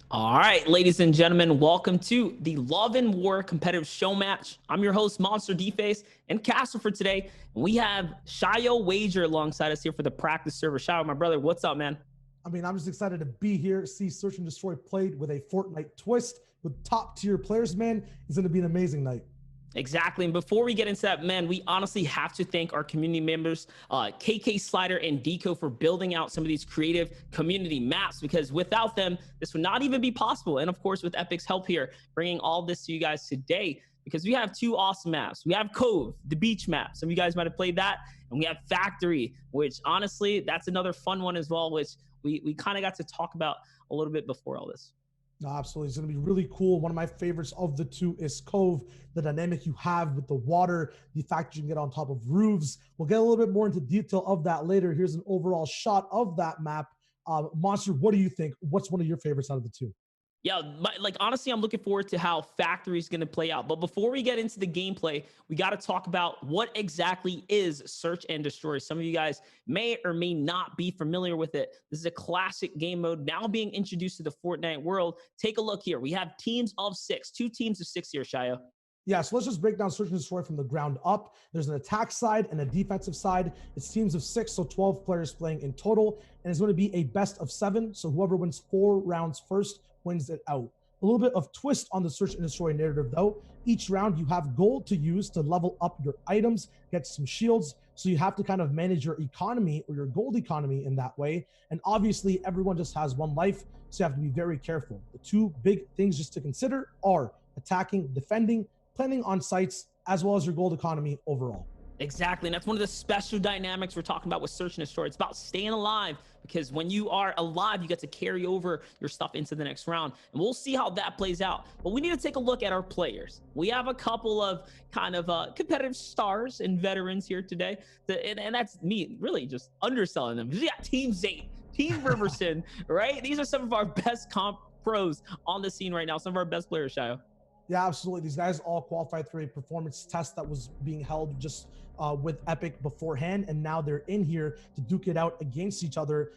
All right, ladies and gentlemen, welcome to the Love and War competitive show match. I'm your host, Monster D-Face and Castle for today. And we have Shayo Wager alongside us here for the practice server. Shayo, my brother, what's up, man? I'm just excited to be here, see Search and Destroy played with a Fortnite twist with top tier players, man. It's going to be an amazing night. Exactly. And before we get into that, man, we honestly have to thank our community members, KK Slider and Deco, for building out some of these creative community maps, because without them, this would not even be possible. And of course, with Epic's help here, bringing all this to you guys today, because we have two awesome maps. We have Cove, the beach map. Some of you guys might have played that. And we have Factory, which honestly, that's another fun one as well, which we kind of got to talk about a little bit before all this. No, absolutely. It's going to be really cool. One of my favorites of the two is Cove. The dynamic you have with the water, the fact you can get on top of roofs. We'll get a little bit more into detail of that later. Here's an overall shot of that map. Monster, what do you think? What's one of your favorites out of the two? Yeah, like honestly, I'm looking forward to how Factory is going to play out. But before we get into the gameplay, we got to talk about what exactly is Search and Destroy. Some of you guys may or may not be familiar with it. This is a classic game mode now being introduced to the Fortnite world. Take a look here. We have teams of six, two teams of six here, Shia. Yeah, so let's just break down Search and Destroy from the ground up. There's an attack side and a defensive side. It's teams of 6, so 12 players playing in total. And it's going to be a best of 7, so whoever wins 4 rounds first wins it out. A little bit of twist on the Search and Destroy narrative, though. Each round, you have gold to use to level up your items, get some shields. So you have to kind of manage your economy or your gold economy in that way. And obviously, everyone just has one life, so you have to be very careful. The two big things just to consider are attacking, defending, planning on sites, as well as your gold economy overall. Exactly. And that's one of the special dynamics we're talking about with Search and Destroy. It's about staying alive, because when you are alive, you get to carry over your stuff into the next round. And we'll see how that plays out. But we need to take a look at our players. We have a couple of kind of competitive stars and veterans here today. And that's me really just underselling them. We got Team Zate, Team Riverson, right? These are some of our best comp pros on the scene right now. Some of our best players, Shayo. Yeah, absolutely. These guys all qualified through a performance test that was being held just with Epic beforehand, and now they're in here to duke it out against each other.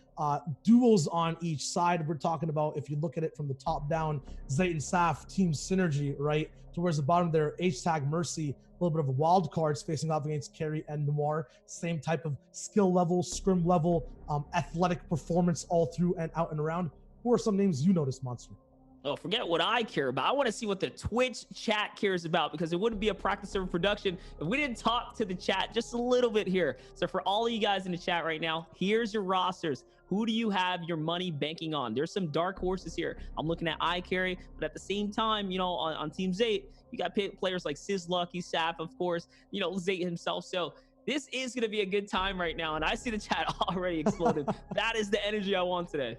Duels on each side. We're talking about, if you look at it from the top down, Zayt and Saf, team synergy, right? Towards the bottom there, H-Tag Mercy, a little bit of a wild cards facing off against Carrie and Noir. Same type of skill level, scrim level, athletic performance all through and out and around. Who are some names you noticed, Monster? Oh, forget what I care about. I want to see what the Twitch chat cares about, because it wouldn't be a practice server production if we didn't talk to the chat just a little bit here. So for all of you guys in the chat right now, here's your rosters. Who do you have your money banking on? There's some dark horses here. I'm looking at iCarry, but at the same time, you know, on Team Zate, you got players like Lucky, Saf, of course, you know, Zate himself. So this is going to be a good time right now. And I see the chat already exploded. That is the energy I want today.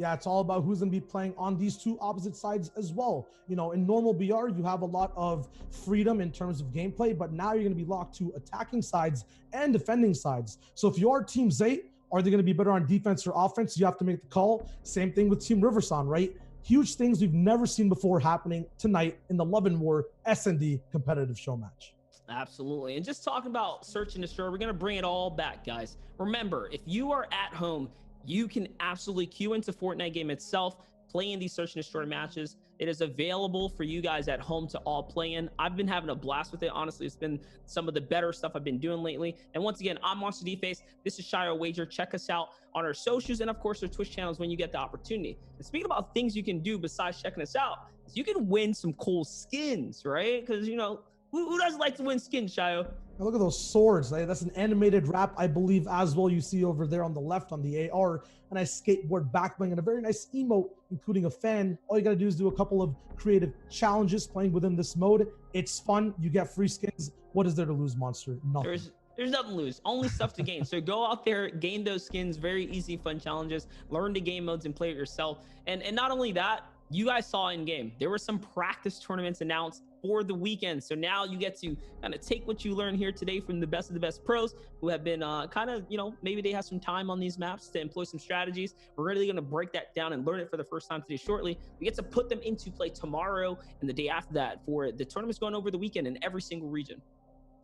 Yeah, it's all about who's going to be playing on these two opposite sides as well. You know, in normal BR, you have a lot of freedom in terms of gameplay, but now you're going to be locked to attacking sides and defending sides. So if you are Team Zate, are they going to be better on defense or offense? You have to make the call. Same thing with Team Riverson, right? Huge things we've never seen before happening tonight in the Love and War S&D competitive show match. Absolutely. And just talking about Search and Destroy, we're going to bring it all back, guys. Remember, if you are at home, you can absolutely queue into Fortnite game itself, play in these Search and Destroy matches. It is available for you guys at home to all play in. I've been having a blast with it. Honestly, it's been some of the better stuff I've been doing lately. And once again, I'm Monster D-Face. This is Shayo Wager. Check us out on our socials and, of course, our Twitch channels when you get the opportunity. And speaking about things you can do besides checking us out, is you can win some cool skins, right? Because, you know, who doesn't like to win skins, Shayo? Now look at those swords. That's an animated wrap, I believe, as well. You see over there on the left on the AR, and a skateboard backbling and a very nice emote, including a fan. All you got to do is do a couple of creative challenges playing within this mode. It's fun. You get free skins. What is there to lose, Monster? Nothing. There's nothing to lose, only stuff to gain. So go out there, gain those skins, very easy, fun challenges, learn the game modes and play it yourself. And not only that, you guys saw in game, there were some practice tournaments announced for the weekend. So now you get to kind of take what you learned here today from the best of the best pros who have been kind of, you know, maybe they have some time on these maps to employ some strategies. We're really going to break that down and learn it for the first time today shortly. We get to put them into play tomorrow and the day after that for the tournaments going over the weekend in every single region.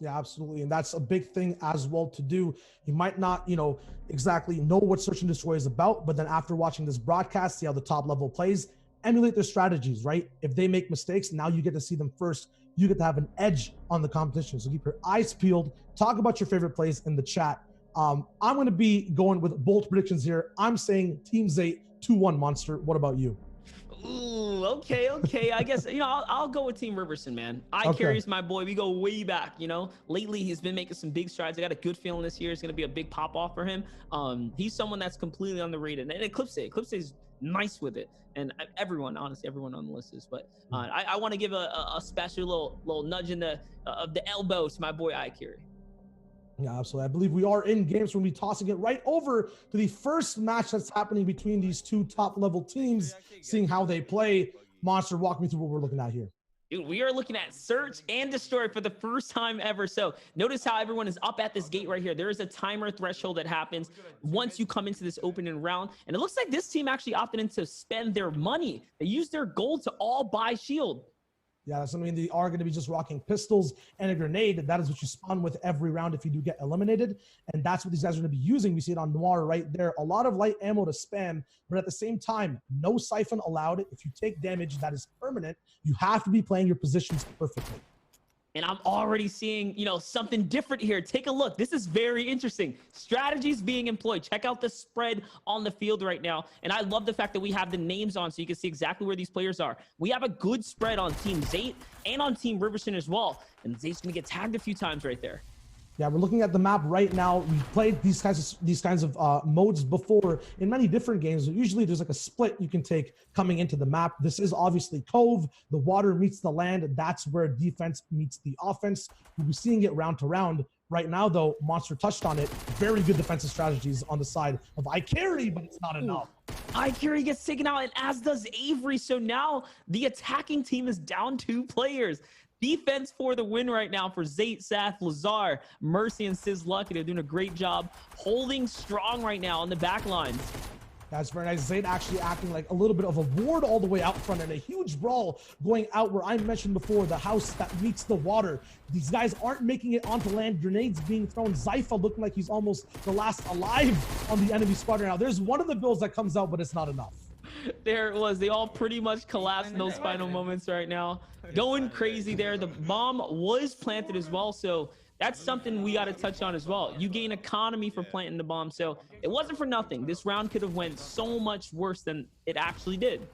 Yeah, absolutely. And that's a big thing as well to do. You might not, exactly know what Search and Destroy is about, but then after watching this broadcast, see how the top level plays, emulate their strategies, right? If they make mistakes, now you get to see them first. You get to have an edge on the competition. So keep your eyes peeled. Talk about your favorite plays in the chat. I'm going to be going with bold predictions here. I'm saying Team Zate 2-1 Monster. What about you? Ooh, okay. I guess, I'll go with Team Riverson, man. Carries my boy. We go way back, Lately, he's been making some big strides. I got a good feeling this year is going to be a big pop-off for him. He's someone that's completely underrated. And Eclipse is nice with it. And honestly, everyone on the list is. But I want to give a special little nudge in the elbow to my boy Ikiri. Yeah, absolutely. I believe we are in games. We're going to be tossing it right over to the first match that's happening between these two top-level teams, seeing how they play. Monster, walk me through what we're looking at here. Dude, we are looking at Search and Destroy for the first time ever. So notice how everyone is up at this gate right here. There is a timer threshold that happens once you come into this opening round. And it looks like this team actually opted in to spend their money. They used their gold to all buy shield. Yeah, that's something they are going to be just rocking pistols and a grenade. That is what you spawn with every round if you do get eliminated. And that's what these guys are going to be using. We see it on Noir right there. A lot of light ammo to spam, but at the same time, no siphon allowed. If you take damage that is permanent, you have to be playing your positions perfectly. And I'm already seeing, something different here. Take a look. This is very interesting. Strategies being employed. Check out the spread on the field right now. And I love the fact that we have the names on so you can see exactly where these players are. We have a good spread on Team Zate and on Team Riverson as well. And Zate's going to get tagged a few times right there. Yeah, we're looking at the map right now. We've played these kinds of modes before in many different games. Usually there's like a split you can take coming into the map. This is obviously Cove. The water meets the land. That's where defense meets the offense. We'll be seeing it round to round. Right now, though, Monster touched on it. Very good defensive strategies on the side of Ikiri, but it's not enough. Ikiri gets taken out, and as does Avery. So now the attacking team is down 2 players. Defense for the win right now for Zate, Sath, Lazar, Mercy, and Sizz Lucky. They're doing a great job holding strong right now on the back lines. That's very nice. Zate actually acting like a little bit of a ward all the way out front, and a huge brawl going out where I mentioned before, the house that meets the water. These guys aren't making it onto land. Grenades being thrown. Zypha looking like he's almost the last alive on the enemy squad right now. There's one of the builds that comes out, but it's not enough. There it was. They all pretty much collapsed in those final moments right now. Going crazy there. The bomb was planted as well, so that's something we got to touch on as well. You gain economy for planting the bomb, so it wasn't for nothing. This round could have went so much worse than it actually did.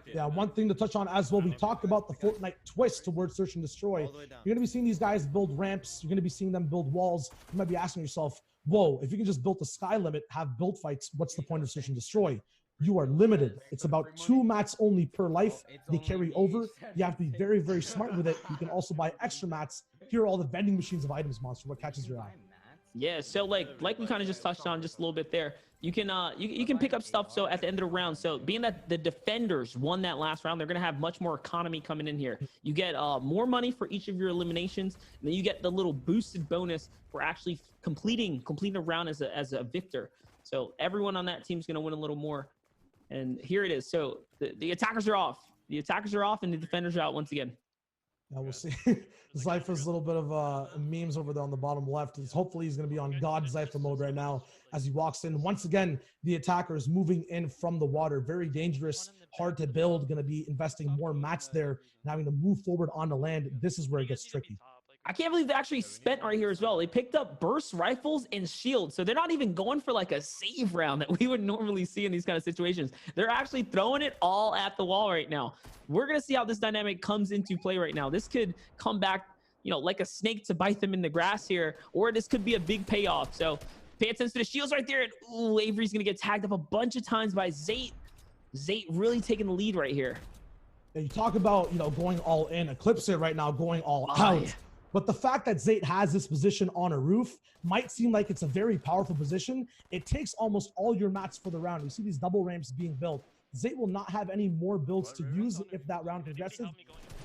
Yeah, one thing to touch on as well, we talked about the Fortnite twist towards Search and Destroy. You're going to be seeing these guys build ramps. You're going to be seeing them build walls. You might be asking yourself, whoa, if you can just build the sky limit, have build fights, what's the point of Search and Destroy? You are limited. It's about 2 mats only per life. They carry over. You have to be very, very smart with it. You can also buy extra mats. Here are all the vending machines of items, Monster. What catches your eye? Yeah, so like we kind of just touched on just a little bit there. You can you can pick up stuff so at the end of the round. So being that the defenders won that last round, they're gonna have much more economy coming in here. You get more money for each of your eliminations, and then you get the little boosted bonus for actually completing a round as a victor. So everyone on that team is gonna win a little more. And here it is. So the attackers are off. The attackers are off, and the defenders are out once again. Yeah, we'll see. Zypha's a little bit of memes over there on the bottom left. Hopefully he's going to be on God Zypha mode right now as he walks in. Once again, the attacker is moving in from the water. Very dangerous, hard to build. Going to be investing more mats there and having to move forward on the land. This is where it gets tricky. I can't believe they actually spent right here as well. They picked up burst rifles and shields. So they're not even going for like a save round that we would normally see in these kind of situations. They're actually throwing it all at the wall right now. We're going to see how this dynamic comes into play right now. This could come back, like a snake to bite them in the grass here, or this could be a big payoff. So pay attention to the shields right there. And ooh, Avery's going to get tagged up a bunch of times by Zate. Zate really taking the lead right here. Yeah, you talk about, going all in. Eclipse here right now going all out. Yeah. But the fact that Zate has this position on a roof might seem like it's a very powerful position. It takes almost all your mats for the round. You see these double ramps being built. Zate will not have any more builds to use if that round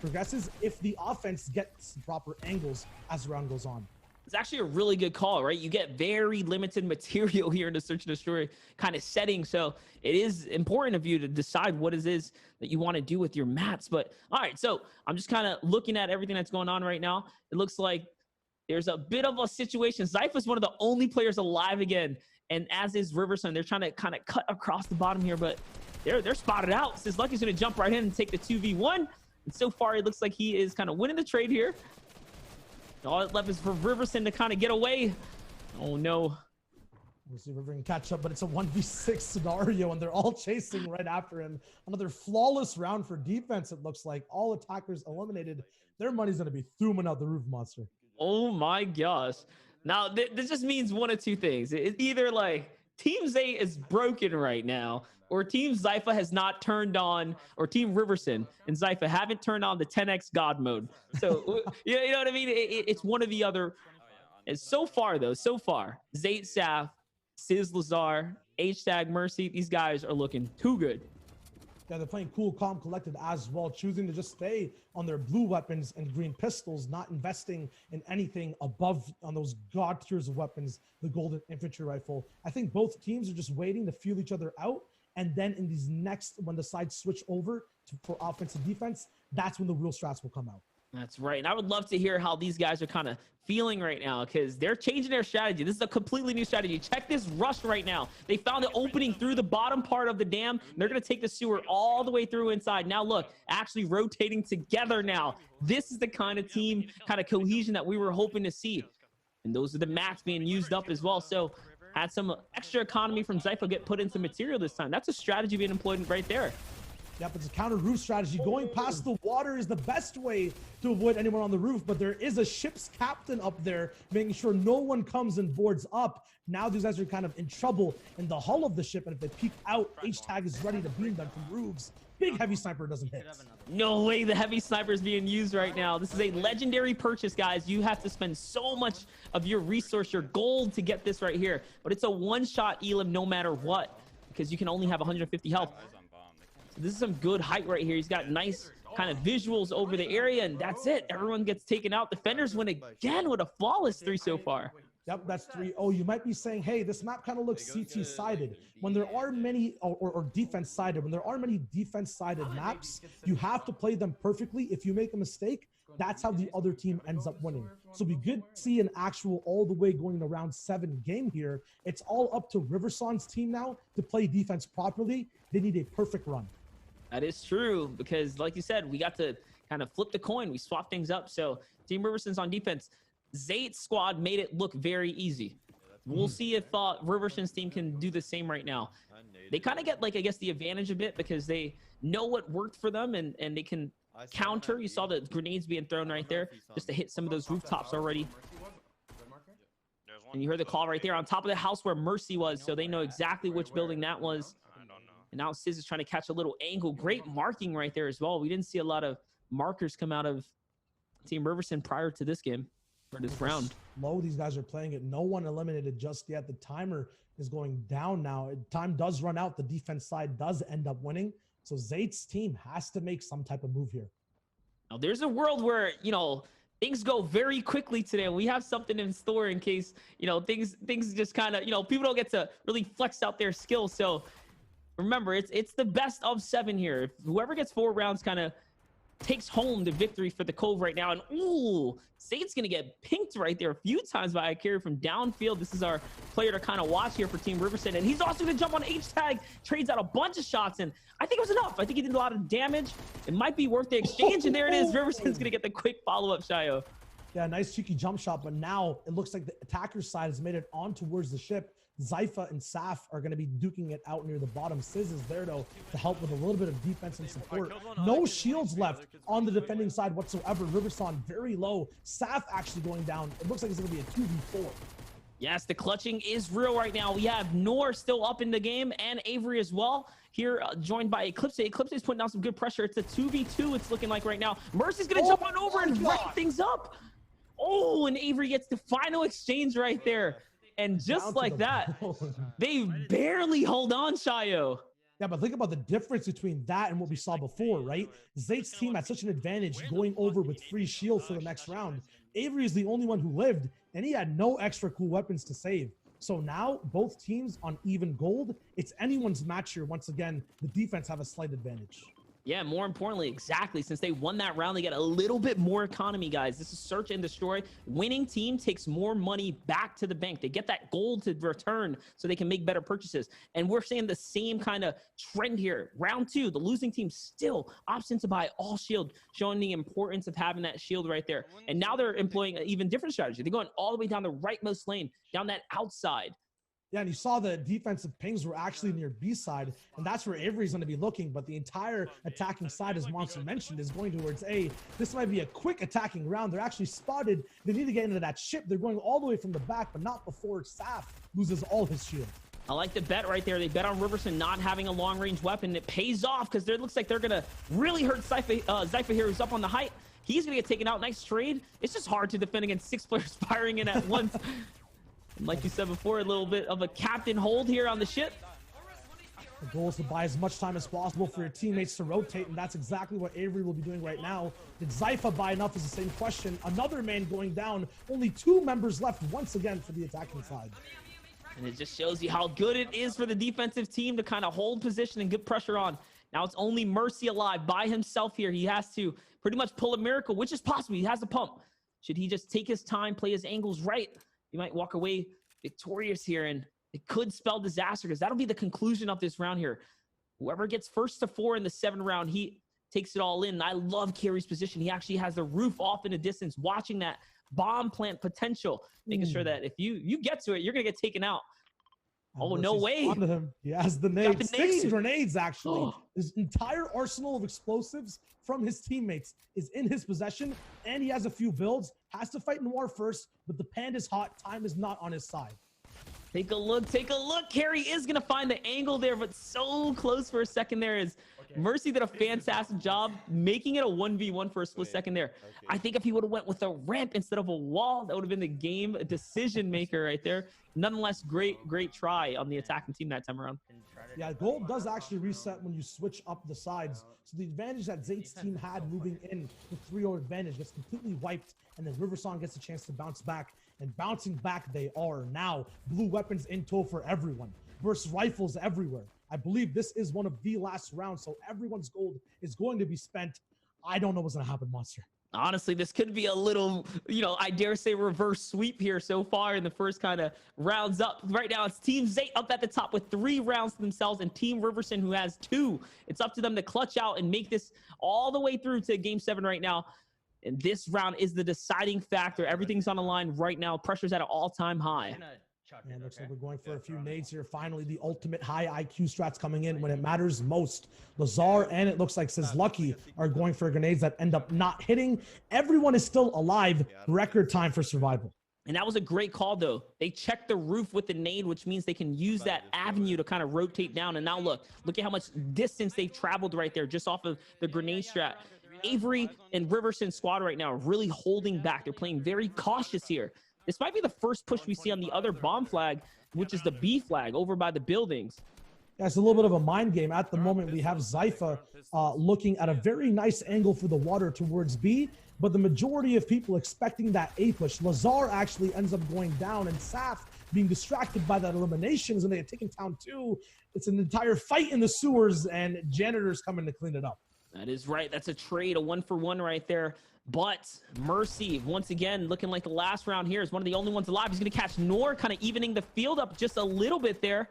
progresses if the offense gets proper angles as the round goes on. It's actually a really good call, right? You get very limited material here in the Search and Destroy kind of setting. So it is important of you to decide what it is that you want to do with your mats. But all right, so I'm just kind of looking at everything that's going on right now. It looks like there's a bit of a situation. Zypha is one of the only players alive again. and as is Riverson. They're trying to kind of cut across the bottom here, but they're spotted out. Says Lucky's going to jump right in and take the 2v1. And so far, it looks like he is kind of winning the trade here. All it left is for Riverson to kind of get away. Oh, no. We'll see if River can catch up, but it's a 1v6 scenario, and they're all chasing right after him. Another flawless round for defense, it looks like. All attackers eliminated. Their money's going to be throoming out the roof, Monster. Oh, my gosh. Now, this just means one of two things. It's either like Team Zay is broken right now, or Team Zypha has not turned on, or Team Riverson and Zypha haven't turned on the 10x God mode. So, you know what I mean? It's one or the other. And so far, Zayt Saf, Sizz Lazar, H-Tag Mercy, these guys are looking too good. Yeah, they're playing cool, calm, collected as well, choosing to just stay on their blue weapons and green pistols, not investing in anything above on those god tiers of weapons, the golden infantry rifle. I think both teams are just waiting to feel each other out. And then in these next, when the sides switch over for offense and defense, that's when the real strats will come out. That's right. And I would love to hear how these guys are kind of feeling right now, because they're changing their strategy. This is a completely new strategy. Check this rush right now. They found an opening through the bottom part of the dam. They're going to take the sewer all the way through inside. Now look, actually rotating together now. This is the kind of team, kind of cohesion that we were hoping to see. And those are the mats being used up as well. So had some extra economy from Zypha get put into material this time. That's a strategy being employed right there. Yep, it's a counter roof strategy. Going past the water is the best way to avoid anyone on the roof, but there is a ship's captain up there making sure no one comes and boards up. Now these guys are kind of in trouble in the hull of the ship, and if they peek out, H-Tag is ready to beam them from roofs. Big heavy sniper doesn't hit. No way the heavy sniper is being used right now. This is a legendary purchase, guys. You have to spend so much of your resource, your gold, to get this right here. But it's a one-shot elim no matter what, because you can only have 150 health. So this is some good height right here. He's got nice kind of visuals over the area, and that's it. Everyone gets taken out. Defenders win again with a flawless 3 so far. Yep, that's 3. Oh, you might be saying, hey, this map kind of looks CT-sided. When there are many, or defense-sided, when there are many defense-sided maps, you have to play them perfectly. If you make a mistake, that's how the other team ends up winning. So we could see an actual all the way going to round 7 game here. It's all up to Riverson's team now to play defense properly. They need a perfect run. That is true, because like you said, we got to kind of flip the coin. We swapped things up. So Team Riverson's on defense. Zayt's squad made it look very easy. We'll see if Riverson's team can do the same right now. They kind of get, like, I guess, the advantage a bit because they know what worked for them, and they can counter. You saw the grenades being thrown right there just to hit some of those rooftops already. And you heard the call right there on top of the house where Mercy was, so they know exactly which building that was. And now Sizz is trying to catch a little angle. Great marking right there as well. We didn't see a lot of markers come out of Team Riverson prior to this game, or this round. Low, these guys are playing it. No one eliminated just yet. The timer is going down now. Time does run out. The defense side does end up winning. So Zayt's team has to make some type of move here. Now, there's a world where, you know, things go very quickly today. We have something in store in case, you know, things just kind of, you know, people don't get to really flex out their skills. So remember, it's the best of 7 here. If whoever gets 4 rounds kind of takes home the victory for the Cove right now. And ooh, Zayt's gonna get pinked right there a few times by Akira from downfield. This is our player to kind of watch here for Team Riverson, and he's also gonna jump on H-Tag, trades out a bunch of shots, and I think it was enough. I think he did a lot of damage. It might be worth the exchange, and there it is. Riverson's gonna get the quick follow-up, Shayo. Yeah, nice cheeky jump shot, but now it looks like the attacker's side has made it on towards the ship. Zypha and Saf are going to be duking it out near the bottom. Sizz is there, though, to help with a little bit of defense and support. No shields left on the defending side whatsoever. Riverson very low. Saf actually going down. It looks like it's going to be a 2v4. Yes, the clutching is real right now. We have Noor still up in the game, and Avery as well. Here, joined by Eclipse. Eclipse is putting down some good pressure. It's a 2v2, it's looking like right now. Mercy's going to jump on over and wrap things up. Oh, and Avery gets the final exchange right there. And just like that, they barely hold on, Shayo. Yeah, but think about the difference between that and what we saw before, right? Zayt's team had such an advantage going over with free shield for the next round. Avery is the only one who lived, and he had no extra cool weapons to save. So now both teams on even gold. It's anyone's match here. Once again, the defense have a slight advantage. Yeah, more importantly, exactly. Since they won that round, they get a little bit more economy, guys. This is search and destroy. Winning team takes more money back to the bank. They get that gold to return so they can make better purchases. And we're seeing the same kind of trend here. Round 2, the losing team still opts in to buy all shield, showing the importance of having that shield right there. And now they're employing an even different strategy. They're going all the way down the rightmost lane, down that outside. Yeah, and you saw the defensive pings were actually near B side, and that's where Avery's going to be looking. But the entire attacking side, as Monster mentioned, is going towards A. This might be a quick attacking round. They're actually spotted. They need to get into that ship. They're going all the way from the back, but not before Saf loses all his shield. I like the bet right there. They bet on Riverson not having a long-range weapon. It pays off because it looks like they're going to really hurt Zypha here, who's up on the height. He's going to get taken out. Nice trade. It's just hard to defend against 6 players firing in at once. And like you said before, a little bit of a captain hold here on the ship. The goal is to buy as much time as possible for your teammates to rotate, and that's exactly what Avery will be doing right now. Did Zypha buy enough is the same question. Another man going down. Only 2 members left once again for the attacking side. And it just shows you how good it is for the defensive team to kind of hold position and get pressure on. Now it's only Mercy alive by himself here. He has to pretty much pull a miracle, which is possible. He has a pump. Should he just take his time, play his angles right, he might walk away victorious here, and it could spell disaster because that'll be the conclusion of this round here. Whoever gets first to 4 in the 7th round, he takes it all in. And I love Carey's position. He actually has the roof off in the distance, watching that bomb plant potential, making sure that if you get to it, you're going to get taken out. Oh, no way. He has the nade. 6 grenades, actually. His entire arsenal of explosives from his teammates is in his possession, and he has a few builds. Has to fight Noir first, but the Pand is hot. Time is not on his side. Take a look. Take a look. Carey is going to find the angle there, but so close for a second there. Is Mercy did a fantastic job making it a 1v1 for a split second there. I think if he would have went with a ramp instead of a wall, that would have been the game decision maker right there. Nonetheless, great try on the attacking team that time around. Yeah, gold does actually reset when you switch up the sides. So the advantage that Zate's team had moving in, the 3-0 advantage, gets completely wiped, and then Riversong gets a chance to bounce back. And bouncing back they are now. Blue weapons in tow for everyone. Burst rifles everywhere. I believe this is one of the last rounds, so everyone's gold is going to be spent. I don't know what's going to happen, Monster. Honestly, this could be a little, I dare say reverse sweep here so far in the first kind of rounds up. Right now, it's Team Zate up at the top with 3 rounds to themselves, and Team Riverson, who has 2. It's up to them to clutch out and make this all the way through to Game 7 right now. And this round is the deciding factor. Everything's on the line right now. Pressure's at an all-time high. And looks like we're going for a few nades here. Finally, the ultimate high IQ strats coming in when it matters most. Lazar and it looks like Says Lucky are going for grenades that end up not hitting. Everyone is still alive. Record time for survival. And that was a great call, though. They checked the roof with the nade, which means they can use that avenue to kind of rotate down. And now look at how much distance they've traveled right there just off of the grenade strat. Avery and Riverson squad right now are really holding back. They're playing very cautious here. This might be the first push we see on the other bomb flag, which is the B flag over by the buildings. Yeah, it's a little bit of a mind game. At the moment, we have Zypha looking at a very nice angle for the water towards B, but the majority of people expecting that A push. Lazar actually ends up going down, and Saf being distracted by that elimination is going to get taken down too. It's an entire fight in the sewers, and janitors coming to clean it up. That is right. That's a trade, a 1-for-1 right there. But Mercy, once again, looking like the last round here, is one of the only ones alive. He's going to catch Nor, kind of evening the field up just a little bit there.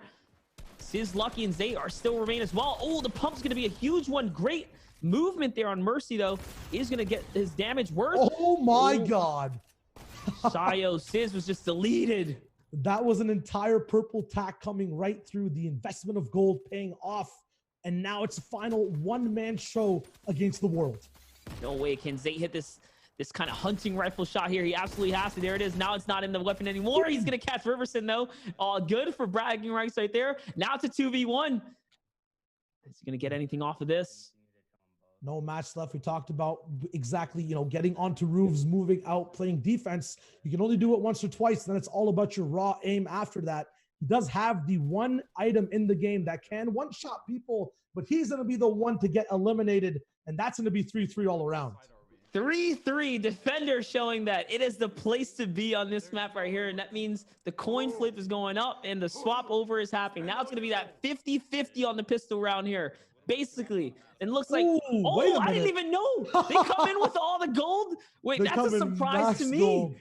Sizz, Lucky, and Zay are still remain as well. Oh, the pump's going to be a huge one. Great movement there on Mercy, though. Is going to get his damage worth. Oh, my God. Sayo, Sizz was just deleted. That was an entire purple tack coming right through. The investment of gold paying off. And now it's a final one-man show against the world. No way can Zay hit this kind of hunting rifle shot here. He absolutely has to. There it is. Now it's not in the weapon anymore. He's going to catch Riverson, though. All good for bragging rights right there. Now it's a 2v1. Is he going to get anything off of this? No match left. We talked about exactly, getting onto roofs, moving out, playing defense. You can only do it once or twice. Then it's all about your raw aim after that. He does have the one item in the game that can one-shot people, but he's going to be the one to get eliminated, and that's going to be 3-3 all around. 3-3, Defender showing that it is the place to be on this map right here, and that means the coin flip is going up and the swap over is happening. Now it's going to be that 50-50 on the pistol round here. basically. And looks like, Ooh, wait oh, a I didn't minute. even know. They come in with all the gold. Wait, They that's a come in surprise to max me. gold.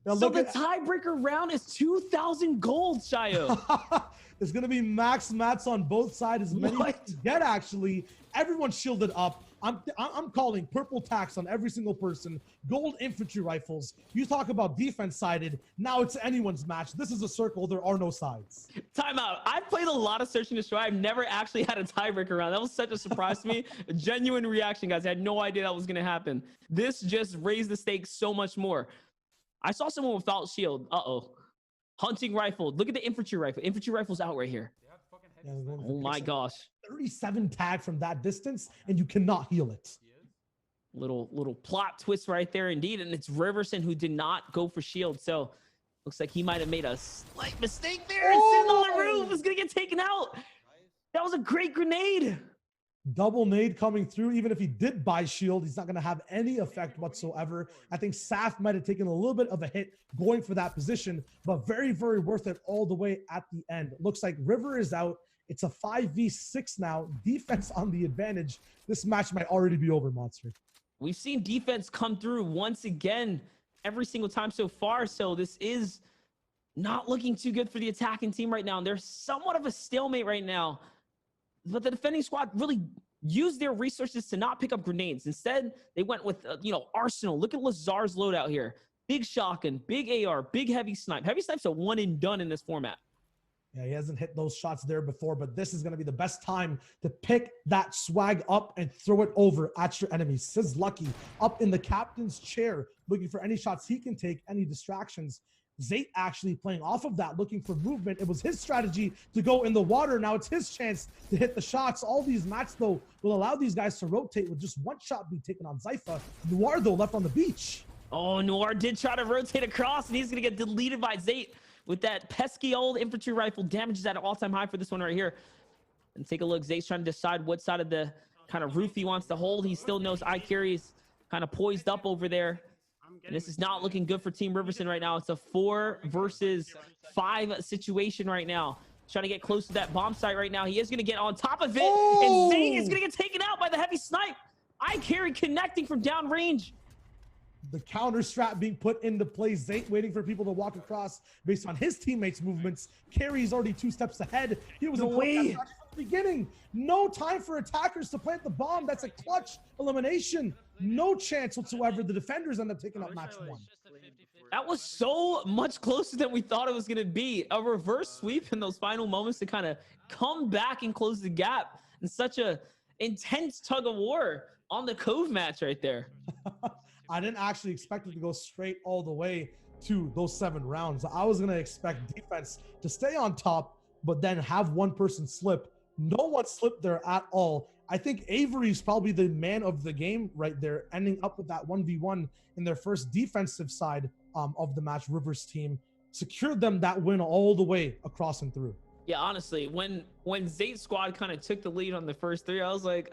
Now So look the at tiebreaker round is 2,000 gold, Shayo. it's gonna be max mats on both sides, as many as What? you get. Actually, everyone's shielded up. I'm calling purple tax on every single person. Gold infantry rifles. You talk about defense sided. Now it's anyone's match. This is a circle. There are no sides. Timeout. I've played a lot of Search and Destroy. I've never actually had a tiebreaker round. That was such a surprise to me. A genuine reaction, guys. I had no idea that was going to happen. This just raised the stakes so much more. I saw someone without shield. Uh-oh. Hunting rifle. Look at the infantry rifle. Infantry rifle's out right here. Yeah, Oh my gosh. 37 tag from that distance, and you cannot heal it. Little plot twist right there indeed. And it's Riverson who did not go for shield. So looks like he might have made a slight mistake there. And sitting on the roof is going to get taken out. That was a great grenade. Double nade coming through. Even if he did buy shield, he's not going to have any effect whatsoever. I think Saf might have taken a little bit of a hit going for that position, but very, very worth it all the way at the end. Looks like River is out. It's a 5v6 now. Defense on the advantage. This match might already be over, Monster. We've seen defense come through once again every single time so far. So this is not looking too good for the attacking team right now. And they're somewhat of a stalemate right now. But the defending squad really used their resources to not pick up grenades. Instead, they went with, Arsenal. Look at Lazar's loadout here. Big shotgun, big AR, big heavy snipe. Heavy snipe's a one and done in this format. Yeah, he hasn't hit those shots there before, but this is going to be the best time to pick that swag up and throw it over at your enemies. Says Lucky up in the captain's chair, looking for any shots he can take, any distractions. Zayt actually playing off of that, looking for movement. It was his strategy to go in the water. Now it's his chance to hit the shots. All these mats, though, will allow these guys to rotate with just one shot being taken on Zypha. Noir, though, left on the beach. Oh, Noir did try to rotate across, and he's going to get deleted by Zayt with that pesky old infantry rifle. Damage is at an all-time high for this one right here. And take a look. Zayt's trying to decide what side of the kind of roof he wants to hold. He still knows iCarry is kind of poised up over there. And this is not looking good for Team Riverson right now. It's a 4 versus 5 situation right now. Trying to get close to that bomb site right now. He is going to get on top of it. Oh! And Zayt is going to get taken out by the heavy snipe. iCarry connecting from downrange. The counter strat being put into play. Zayt waiting for people to walk across based on his teammates' movements. Carry's already 2 steps ahead. He was away from the beginning. No time for attackers to plant the bomb. That's a clutch elimination. No chance whatsoever. The defenders end up taking up match 1. That was so much closer than we thought it was going to be. A reverse sweep in those final moments to kind of come back and close the gap in such a intense tug of war on the Cove match right there. I didn't actually expect it to go straight all the way to those 7 rounds. I was going to expect defense to stay on top, but then have one person slip. No one slipped there at all. I think Avery's probably the man of the game right there, ending up with that 1v1 in their first defensive side of the match. Rivers team secured them that win all the way across and through. Yeah, honestly, when Zayt's squad kind of took the lead on the first 3, I was like,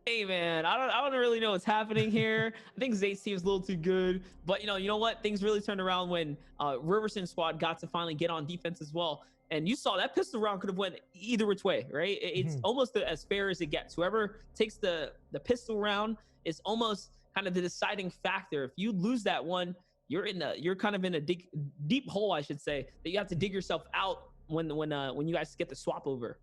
hey man, I don't really know what's happening here. I think Zayt's team is a little too good, but you know what? Things really turned around when Riverson squad got to finally get on defense as well. And you saw that pistol round could have went either which way, right? It's almost as fair as it gets. Whoever takes the pistol round is almost kind of the deciding factor. If you lose that one, you're kind of in a deep hole, I should say, that you have to dig yourself out when you guys get the swap over.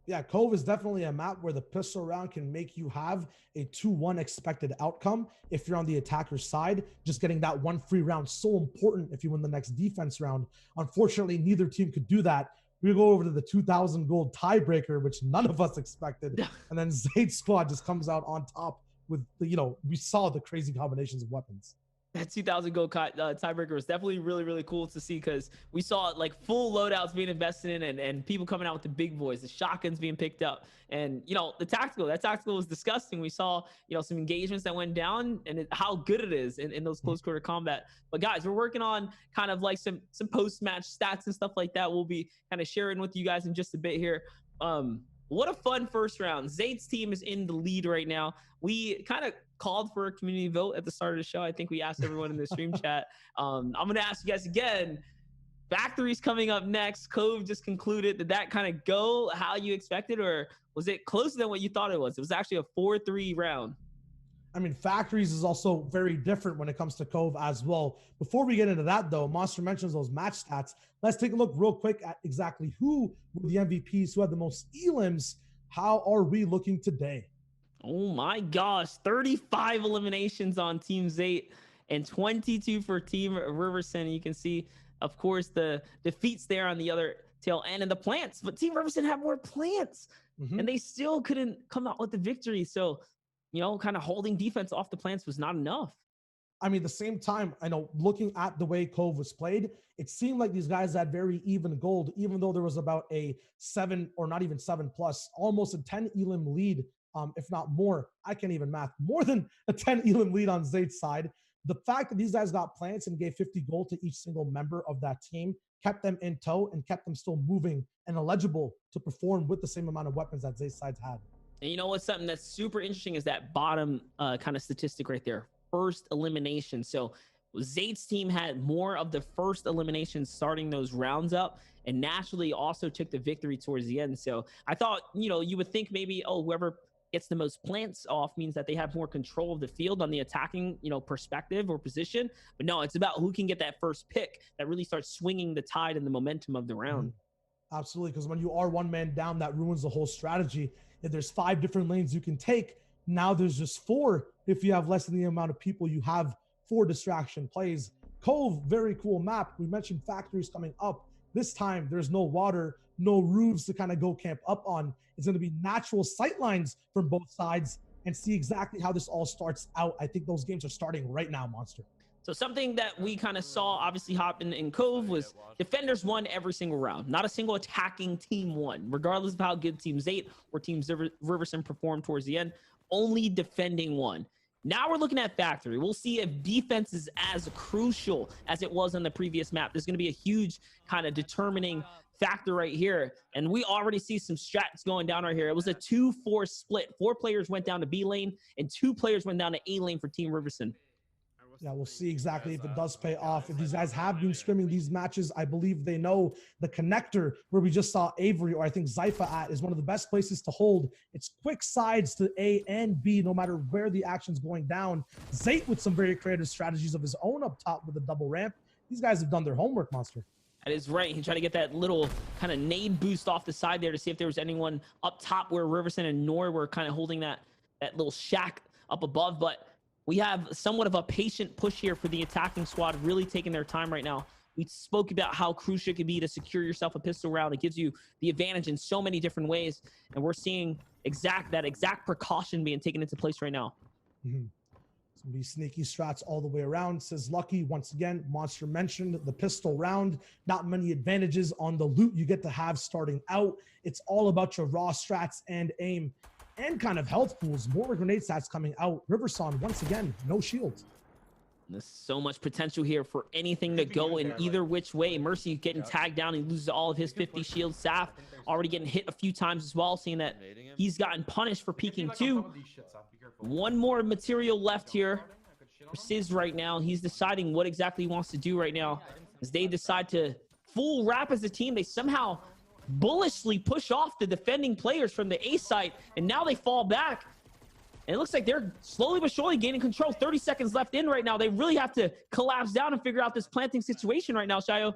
Yeah, Cove is definitely a map where the pistol round can make you have a 2-1 expected outcome if you're on the attacker's side. Just getting that one free round so important if you win the next defense round. Unfortunately, neither team could do that. We go over to the 2,000 gold tiebreaker, which none of us expected. And then Zayt's squad just comes out on top with, we saw the crazy combinations of weapons. That 2,000 gold tiebreaker was definitely really, really cool to see, because we saw like full loadouts being invested in and people coming out with the big boys, the shotguns being picked up. And, that tactical was disgusting. We saw, some engagements that went down and how good it is in those close quarter combat. But guys, we're working on kind of like some post-match stats and stuff like that. We'll be kind of sharing with you guys in just a bit here. What a fun first round. Zayt's team is in the lead right now. We kind of called for a community vote at the start of the show. I think we asked everyone in the stream chat. I'm going to ask you guys again. Factory's coming up next. Cove just concluded. Did that kind of go how you expected, or was it closer than what you thought it was? It was actually a 4-3 round. I mean, Factories is also very different when it comes to Cove as well. Before we get into that, though, Monster mentions those match stats. Let's take a look real quick at exactly who were the MVPs, who had the most elims. How are we looking today? Oh my gosh, 35 eliminations on Team Zate and 22 for Team Riverson. You can see, of course, the defeats there on the other tail end and the plants, but Team Riverson had more plants and they still couldn't come out with the victory. So, you know, kind of holding defense off the plants was not enough. I mean, at the same time, I know looking at the way Cove was played, it seemed like these guys had very even gold, even though there was about a 7 or not even 7 plus, almost a 10 elim lead, if not more. I can't even math, more than a 10 elim lead on Zayd's side. The fact that these guys got plants and gave 50 gold to each single member of that team kept them in tow and kept them still moving and eligible to perform with the same amount of weapons that Zayd's sides had. And you know what's something that's super interesting is that bottom kind of statistic right there. First elimination. So Zayd's team had more of the first eliminations starting those rounds up and naturally also took the victory towards the end. So I thought, you know, you would think maybe, oh, whoever gets the most plants off means that they have more control of the field on the attacking, you know, perspective or position. But no, it's about who can get that first pick that really starts swinging the tide and the momentum of the round. Absolutely, because when you are one man down, that ruins the whole strategy. If there's 5 different lanes you can take, now there's just 4 if you have less than the amount of people you have for distraction plays. Cove, very cool map. We mentioned Factories coming up. This time, there's no water, no roofs to kind of go camp up on. It's going to be natural sight lines from both sides and see exactly how this all starts out. I think those games are starting right now, Monster. So something that we kind of saw obviously happen in Cove was defenders won every single round. Not a single attacking team won, regardless of how good Team Zate or Team Riverson performed towards the end. Only defending won. Now we're looking at Factory. We'll see if defense is as crucial as it was on the previous map. There's going to be a huge kind of determining factor right here. And we already see some strats going down right here. It was a 2-4 split. 4 players went down to B lane and 2 players went down to A lane for Team Riverson. Yeah, we'll see exactly if it does pay off. If these guys have been scrimming these matches, I believe they know the connector where we just saw Avery, or I think Zypha at, is one of the best places to hold. It's quick sides to A and B, no matter where the action's going down. Zayt with some very creative strategies of his own up top with a double ramp. These guys have done their homework, Monster. That is right. He tried to get that little kind of nade boost off the side there to see if there was anyone up top where Riverson and Nor were kind of holding that little shack up above, but we have somewhat of a patient push here for the attacking squad, really taking their time right now. We spoke about how crucial it can be to secure yourself a pistol round. It gives you the advantage in so many different ways, and we're seeing that exact precaution being taken into place right now. Some of these sneaky strats all the way around, says Lucky. Once again, Monster mentioned the pistol round. Not many advantages on the loot you get to have starting out. It's all about your raw strats and aim. And kind of health pools, more grenade stats coming out. Riverson, once again, no shield. There's so much potential here for anything to go in either which way. Mercy getting tagged down. He loses all of his 50 shield. Saf already getting hit a few times as well, seeing that he's gotten punished for peeking too. One more material left here for Sizz right now. He's deciding what exactly he wants to do right now as they decide to full wrap as a team. They somehow bullishly push off the defending players from the A site, and now they fall back. And it looks like they're slowly but surely gaining control. 30 seconds left in right now. They really have to collapse down and figure out this planting situation right now, Shayo.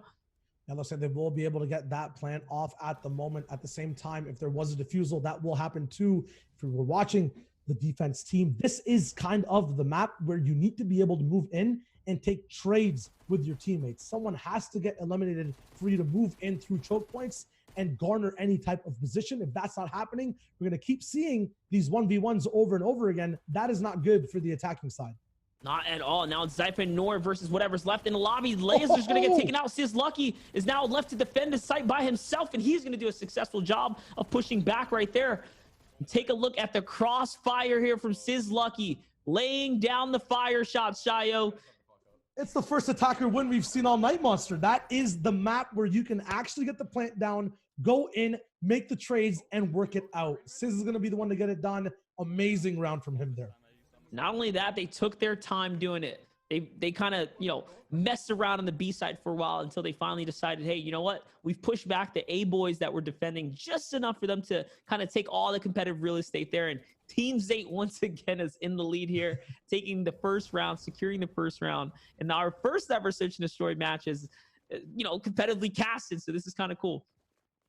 It looks like they will be able to get that plant off at the moment. At the same time, if there was a defusal, that will happen too. If you were watching the defense team, this is kind of the map where you need to be able to move in and take trades with your teammates. Someone has to get eliminated for you to move in through choke points and garner any type of position. If that's not happening, we're going to keep seeing these 1v1s over and over again. That is not good for the attacking side. Not at all. Now it's Zypha and Nor versus whatever's left in the lobby. Laser's going to get taken out. Sizz Lucky is now left to defend his site by himself, and he's going to do a successful job of pushing back right there. And take a look at the crossfire here from Sizz Lucky, laying down the fire shots, Shayo. It's the first attacker win we've seen all night, Monster. That is the map where you can actually get the plant down, go in, make the trades, and work it out. Sizz is going to be the one to get it done. Amazing round from him there. Not only that, they took their time doing it. they kind of, you know, messed around on the B side for a while until they finally decided, hey, you know what? We've pushed back the A boys that were defending just enough for them to kind of take all the competitive real estate there. And Team Zate once again is in the lead here, taking the first round, securing the first round. And our first ever Search and Destroy match is, you know, competitively casted. So this is kind of cool.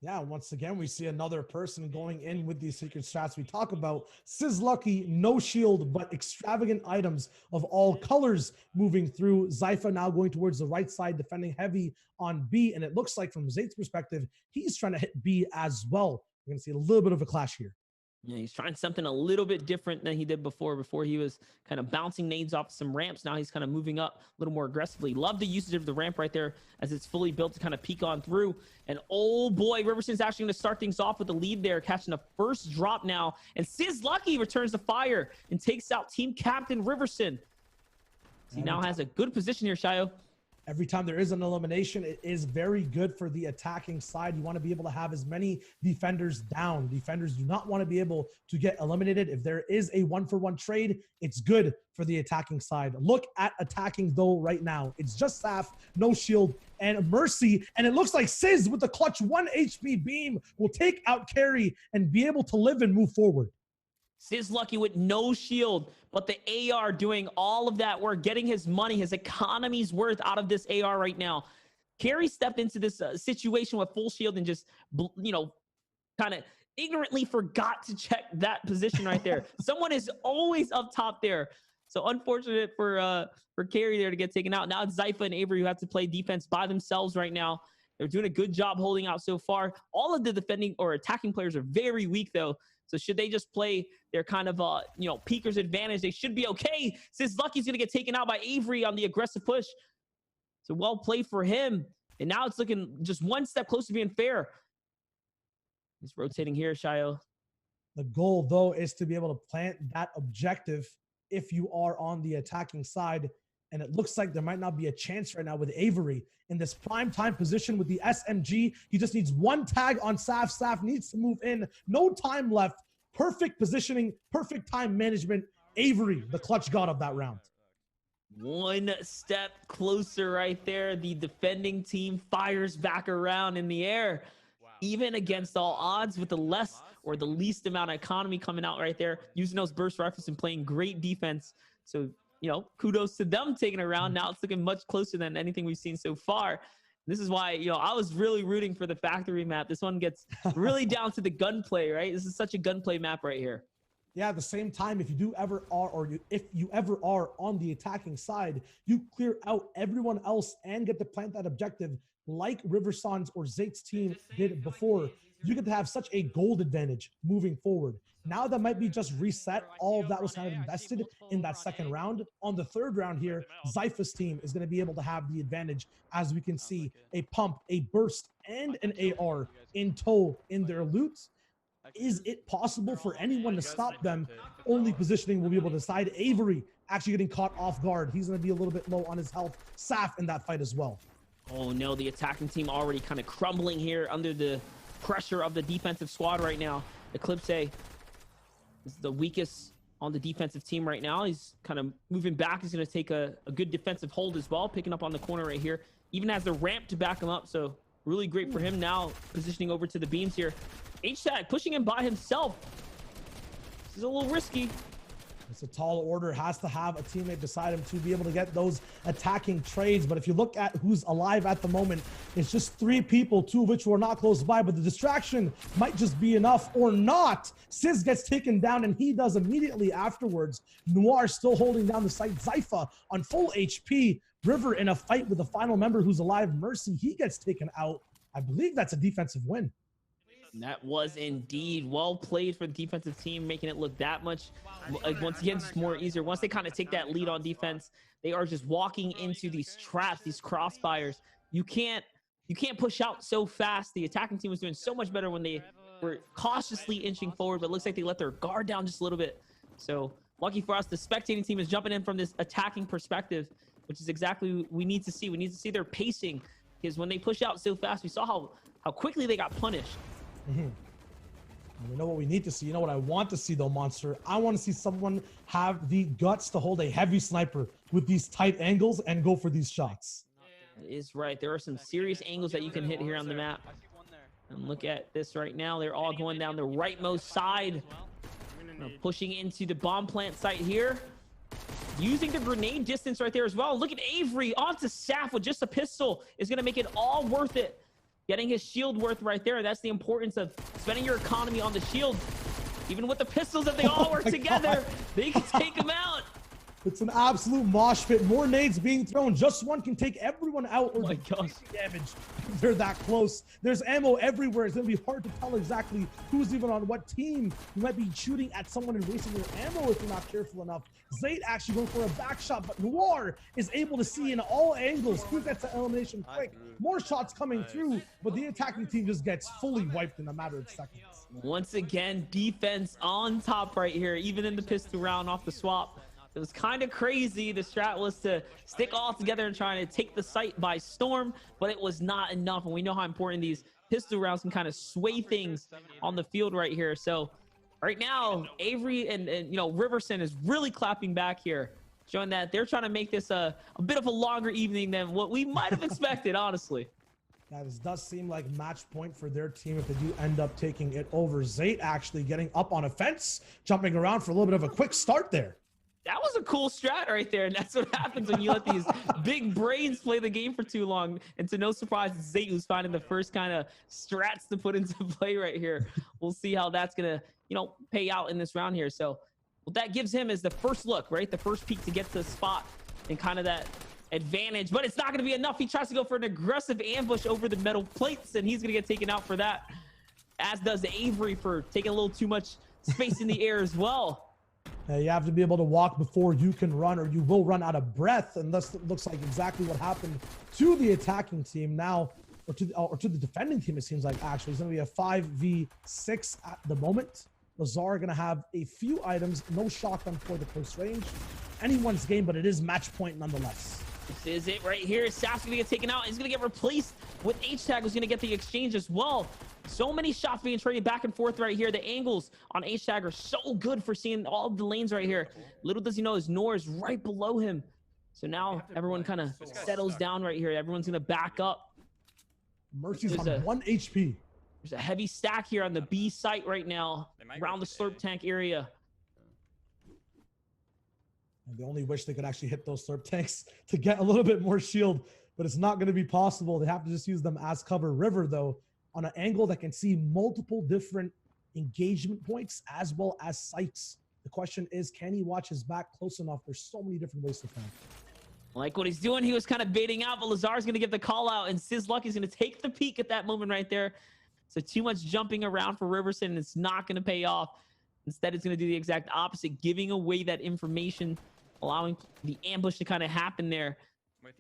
Yeah, once again, we see another person going in with these secret strats we talk about. Lucky, no shield, but extravagant items of all colors moving through. Zypha now going towards the right side, defending heavy on B. And it looks like from Zate's perspective, he's trying to hit B as well. We're going to see a little bit of a clash here. Yeah, he's trying something a little bit different than he did before. Before he was kind of bouncing nades off some ramps. Now he's kind of moving up a little more aggressively. Love the usage of the ramp right there as it's fully built to kind of peek on through. And oh boy, Riverson's actually going to start things off with the lead there, catching the first drop now. And Lucky returns the fire and takes out team captain Riverson. He now has a good position here, Shayo. Every time there is an elimination, it is very good for the attacking side. You want to be able to have as many defenders down. Defenders do not want to be able to get eliminated. If there is a 1-for-1 trade, it's good for the attacking side. Look at attacking though right now. It's just Saf, no shield, and Mercy. And it looks like Sizz with the clutch 1 HP beam will take out Carry and be able to live and move forward. Lucky with no shield, but the AR doing all of that work, getting his money, his economy's worth out of this AR right now. Carry stepped into this situation with full shield and just, you know, kind of ignorantly forgot to check that position right there. Someone is always up top there. So unfortunate for Carry there to get taken out. Now it's Zypha and Avery who have to play defense by themselves right now. They're doing a good job holding out so far. All of the defending or attacking players are very weak though. So should they just play their kind of, you know, peeker's advantage, they should be okay. Since Lucky's going to get taken out by Avery on the aggressive push. So well played for him. And now it's looking just one step closer to being fair. He's rotating here, Shayo. The goal, though, is to be able to plant that objective if you are on the attacking side. And it looks like there might not be a chance right now with Avery in this prime time position with the SMG. He just needs one tag on Saf. Saf needs to move in. No time left. Perfect positioning, perfect time management. Avery, the clutch god of that round. One step closer right there. The defending team fires back around in the air. Even against all odds with the less or the least amount of economy coming out right there, using those burst rifles and playing great defense. So, you know, kudos to them taking a round. Now it's looking much closer than anything we've seen so far. This is why, you know, I was really rooting for the factory map. This one gets really down to the gunplay, right? This is such a gunplay map right here. Yeah, at the same time, if you ever are on the attacking side, you clear out everyone else and get to plant that objective like Riverson's or Zate's team did before. You get to have such a gold advantage moving forward. Now that might be just reset. All of that was kind of invested in that second round. On the third round here, Zypha's team is going to be able to have the advantage, as we can see, a pump, a burst, and an AR in tow in their loot. Is it possible for anyone to stop them? Only positioning will be able to decide. Avery actually getting caught off guard. He's going to be a little bit low on his health. Saf in that fight as well. Oh no, the attacking team already kind of crumbling here under the pressure of the defensive squad right now. Eclipse is the weakest on the defensive team right now. He's kind of moving back. He's going to take a good defensive hold as well, picking up on the corner right here. Even has the ramp to back him up, so really great for him. Now positioning over to the beams here. H-Tag pushing him by himself. This is a little risky. It's a tall order, has to have a teammate beside him to be able to get those attacking trades. But if you look at who's alive at the moment, it's just 3 people, 2 of which were not close by, but the distraction might just be enough or not. Sizz gets taken down and he does immediately afterwards. Noir still holding down the site. Zypha on full HP. River in a fight with the final member who's alive. Mercy, he gets taken out. I believe that's a defensive win. That was indeed well played for the defensive team, making it look that much, once again, just more easier. Once they kind of take that lead on defense, they are just walking into these traps, these crossfires. You can't push out so fast. The attacking team was doing so much better when they were cautiously inching forward, but it looks like they let their guard down just a little bit. So lucky for us, the spectating team is jumping in from this attacking perspective, which is exactly what we need to see. We need to see their pacing, because when they push out so fast, we saw how quickly they got punished. We know what we need to see. You know what I want to see, though, Monster? I want to see someone have the guts to hold a heavy sniper with these tight angles and go for these shots. That is right. There are some serious angles that you can hit here on the map. And look at this right now. They're all going down the rightmost side. Pushing into the bomb plant site here. Using the grenade distance right there as well. Look at Avery onto Saf with just a pistol. Is going to make it all worth it. Getting his shield worth right there. That's the importance of spending your economy on the shield. Even with the pistols, if they all work together, they can take him out. It's an absolute mosh pit. More nades being thrown. Just one can take everyone out. Oh my gosh. Damage. They're that close. There's ammo everywhere. It's going to be hard to tell exactly who's even on what team. You might be shooting at someone and wasting your ammo if you're not careful enough. Zayt actually going for a back shot, but Noir is able to see in all angles. He gets the elimination quick. More shots coming through, but the attacking team just gets fully wiped in a matter of seconds. Once again, defense on top right here, even in the pistol round off the swap. It was kind of crazy. The strat was to stick all together and trying to take the site by storm, but it was not enough. And we know how important these pistol rounds can kind of sway things on the field right here. So right now, Avery and you know, Riverson is really clapping back here, showing that they're trying to make this a bit of a longer evening than what we might have expected, honestly. That does seem like match point for their team if they do end up taking it over. Zayt actually getting up on a fence, jumping around for a little bit of a quick start there. That was a cool strat right there, and that's what happens when you let these big brains play the game for too long. And to no surprise, Zayt who's finding the first kind of strats to put into play right here. We'll see how that's gonna, you know, pay out in this round here. So what that gives him is the first look, right? The first peek to get to the spot and kind of that advantage, but it's not gonna be enough. He tries to go for an aggressive ambush over the metal plates, and he's gonna get taken out for that, as does Avery for taking a little too much space in the air as well. You have to be able to walk before you can run, or you will run out of breath. And this looks like exactly what happened to the attacking team now, or to the defending team. It seems like actually it's going to be a 5v6 at the moment. Lazar going to have a few items, no shotgun for the close range. Anyone's game, but it is match point nonetheless. This is it right here. Saf's gonna get taken out. He's gonna get replaced with H-Tag, who's gonna get the exchange as well. So many shots being traded back and forth right here. The angles on H-Tag are so good for seeing all of the lanes right here. Little does he know, his Nor is right below him. So now everyone kind of settles down right here. Everyone's gonna back up. Mercy's on 1 HP. There's a heavy stack here on the B site right now, around the slurp tank area. And they only wish they could actually hit those slurp tanks to get a little bit more shield, but it's not going to be possible. They have to just use them as cover. River, though, on an angle that can see multiple different engagement points as well as sights. The question is, can he watch his back close enough? There's so many different ways to find. Like what he's doing, he was kind of baiting out, but Lazar's going to give the call out, and Sizzluck is going to take the peek at that moment right there. So too much jumping around for Riverson, and it's not going to pay off. Instead, it's going to do the exact opposite, giving away that information, allowing the ambush to kind of happen there.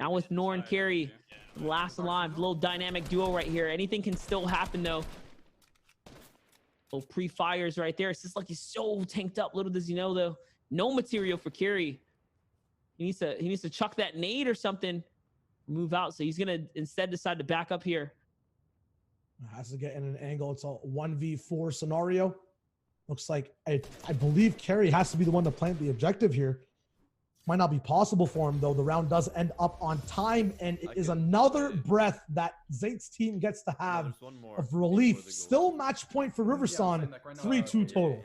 Now with Nor and Carry, last alive, little dynamic duo right here. Anything can still happen though. Little pre-fires right there. It's just like he's so tanked up. Little does he know though, no material for Carry. He needs to chuck that nade or something, move out. So he's gonna instead decide to back up here. Has to get in an angle. It's a 1v4 scenario. Looks like I believe Carry has to be the one to plant the objective here. Might not be possible for him, though. The round does end up on time, and it is another breath that Zayt's team gets to have of relief. Still match point for Riverson, 3-2 total.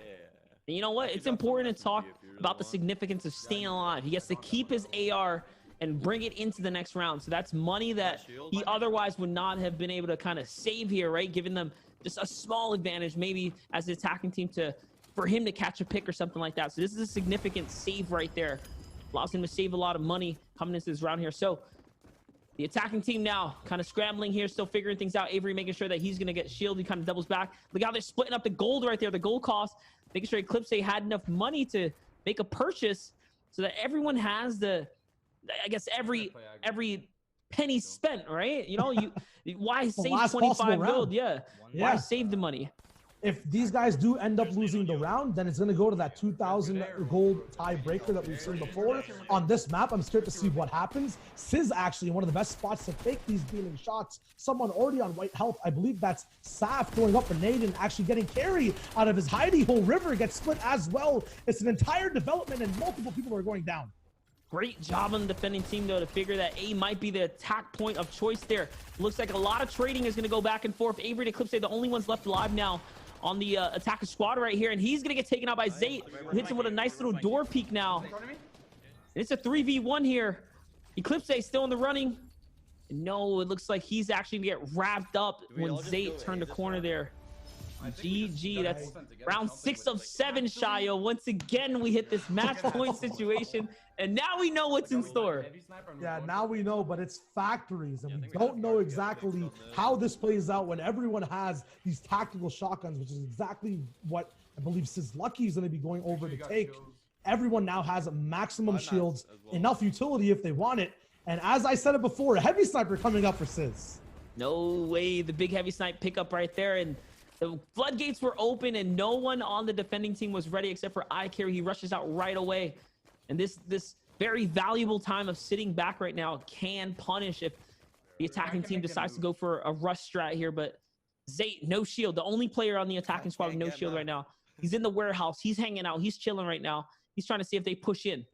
You know what? It's important to talk about the significance of staying alive. He gets to keep his AR and bring it into the next round. So that's money that he otherwise would not have been able to kind of save here, right? Giving them just a small advantage, maybe as the attacking team for him to catch a pick or something like that. So this is a significant save right there. Allows him to save a lot of money coming into this round here. So the attacking team now kind of scrambling here, still figuring things out. Avery making sure that he's going to get shielded. He kind of doubles back. Look how they're splitting up the gold right there, the gold cost, making sure Eclipse had enough money to make a purchase so that everyone has I guess every penny spent, right? You know, why save 25 gold? Yeah. Why save the money? If these guys do end up losing the round, then it's going to go to that 2,000 gold tiebreaker that we've seen before. On this map, I'm scared to see what happens. Sizz actually in one of the best spots to take these beaming shots. Someone already on white health. I believe that's Saf throwing up a nade and actually getting carry out of his hidey hole. River gets split as well. It's an entire development and multiple people are going down. Great job on the defending team, though, to figure that A might be the attack point of choice there. Looks like a lot of trading is going to go back and forth. Avery and Eclipse, the only ones left alive now on the attacker squad right here, and he's going to get taken out by Zayt, who hits him with a nice little door peek now. And it's a 3v1 here. Eclipse still in the running. No, it looks like he's actually going to get wrapped up when Zayt turned the corner there. GG, that's round 6 of 7, Shayo. Once again, we hit this match point situation, and now we know what's in store. Yeah, now we know, but it's factories, and we don't know exactly how this plays out when everyone has these tactical shotguns, which is exactly what I believe Sizz Lucky is going to be going over to take. Everyone now has maximum shields, enough utility if they want it, and as I said it before, a heavy sniper coming up for Sizz. No way, the big heavy snipe pickup right there, and the floodgates were open and no one on the defending team was ready except for iCarry. He rushes out right away. And this very valuable time of sitting back right now can punish if the attacking team decides to go for a rush strat here. But Zayt, no shield. The only player on the attacking squad with no shield right now. He's in the warehouse. He's hanging out. He's chilling right now. He's trying to see if they push in.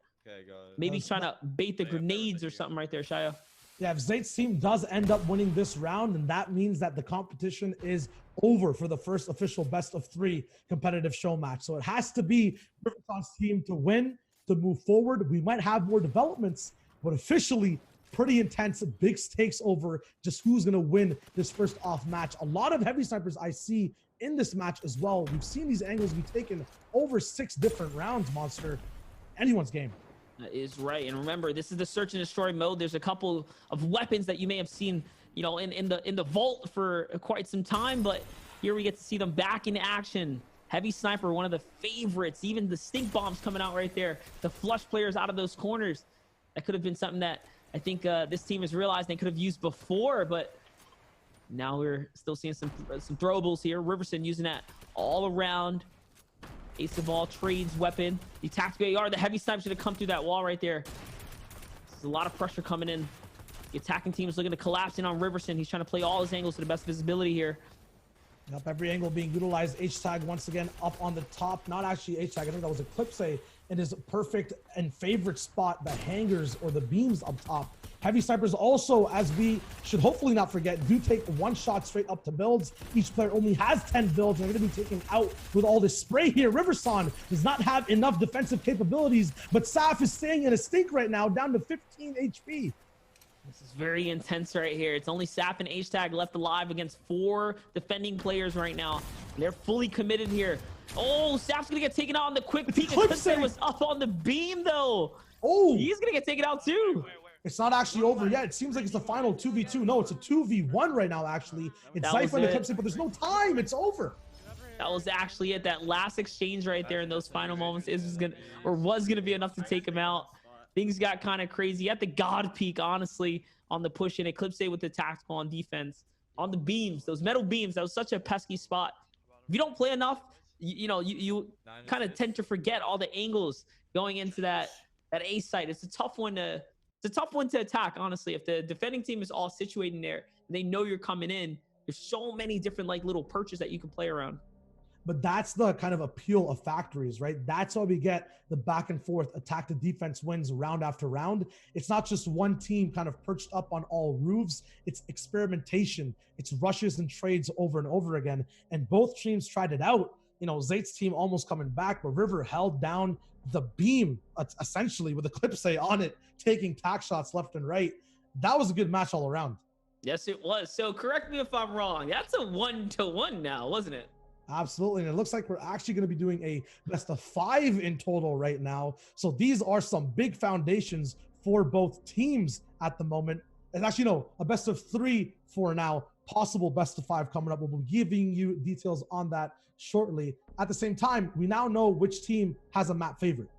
Maybe he's trying to bait the grenades or something right there, Shia. Yeah, if Zayt's team does end up winning this round, then that means that the competition is over for the first official best of 3 competitive show match. So it has to be Riverton's team to win, to move forward. We might have more developments, but officially pretty intense, big stakes over just who's going to win this first off match. A lot of heavy snipers I see in this match as well. We've seen these angles be taken over 6 different rounds, Monster. Anyone's game. That is right. And remember, this is the search and destroy mode. There's a couple of weapons that you may have seen, you know, in the vault for quite some time, but here we get to see them back in action. Heavy sniper, one of the favorites. Even the stink bombs coming out right there to flush players out of those corners. That could have been something that I think this team has realized they could have used before, but now we're still seeing some throwables here. Riverson using that all around. Ace of all trades weapon. The tactical AR, the heavy sniper should have come through that wall right there. There's a lot of pressure coming in. The attacking team is looking to collapse in on Riverson. He's trying to play all his angles to the best visibility here. Yep, every angle being utilized. H-tag once again up on the top. Not actually H-tag. I think that was Eclipse in his perfect and favorite spot, the hangers or the beams up top. Heavy snipers also, as we should hopefully not forget, do take 1 shot straight up to builds. Each player only has 10 builds, and they're going to be taken out with all this spray here. Riverson does not have enough defensive capabilities, but Saf is staying in a stink right now, down to 15 HP. This is very intense right here. It's only Saf and H-tag left alive against 4 defending players right now. They're fully committed here. Oh, Saf's going to get taken out on the quick peek. Eclipse was up on the beam, though. Oh, he's going to get taken out, too. It's not actually over yet. It seems like it's the final 2v2. No, it's a 2v1 right now, actually. It's Cypher and Eclipse, but there's no time. It's over. That was actually it. That last exchange right there in those final moments was gonna be enough to take him out. Things got kind of crazy at the God peak, honestly, on the push in. Eclipse with the tactical on defense. On the beams, those metal beams, that was such a pesky spot. If you don't play enough, you kind of tend to forget all the angles going into that A site. It's a tough one to attack, honestly. If the defending team is all situated in there and they know you're coming in, there's so many different like little perches that you can play around. But that's the kind of appeal of factories, right? That's how we get the back and forth attack to defense wins round after round. It's not just one team kind of perched up on all roofs. It's experimentation. It's rushes and trades over and over again. And both teams tried it out. You know, Zayt's team almost coming back, but River held down the beam essentially with Eclipse on it, taking tack shots left and right. That was a good match all around. Yes, it was. So correct me if I'm wrong. That's a 1-to-1 now, wasn't it? Absolutely. And it looks like we're actually going to be doing a best of 5 in total right now. So these are some big foundations for both teams at the moment. And actually, no, a best of 3 for now. Possible best of 5 coming up. We'll be giving you details on that shortly. At the same time, we now know which team has a map favorite.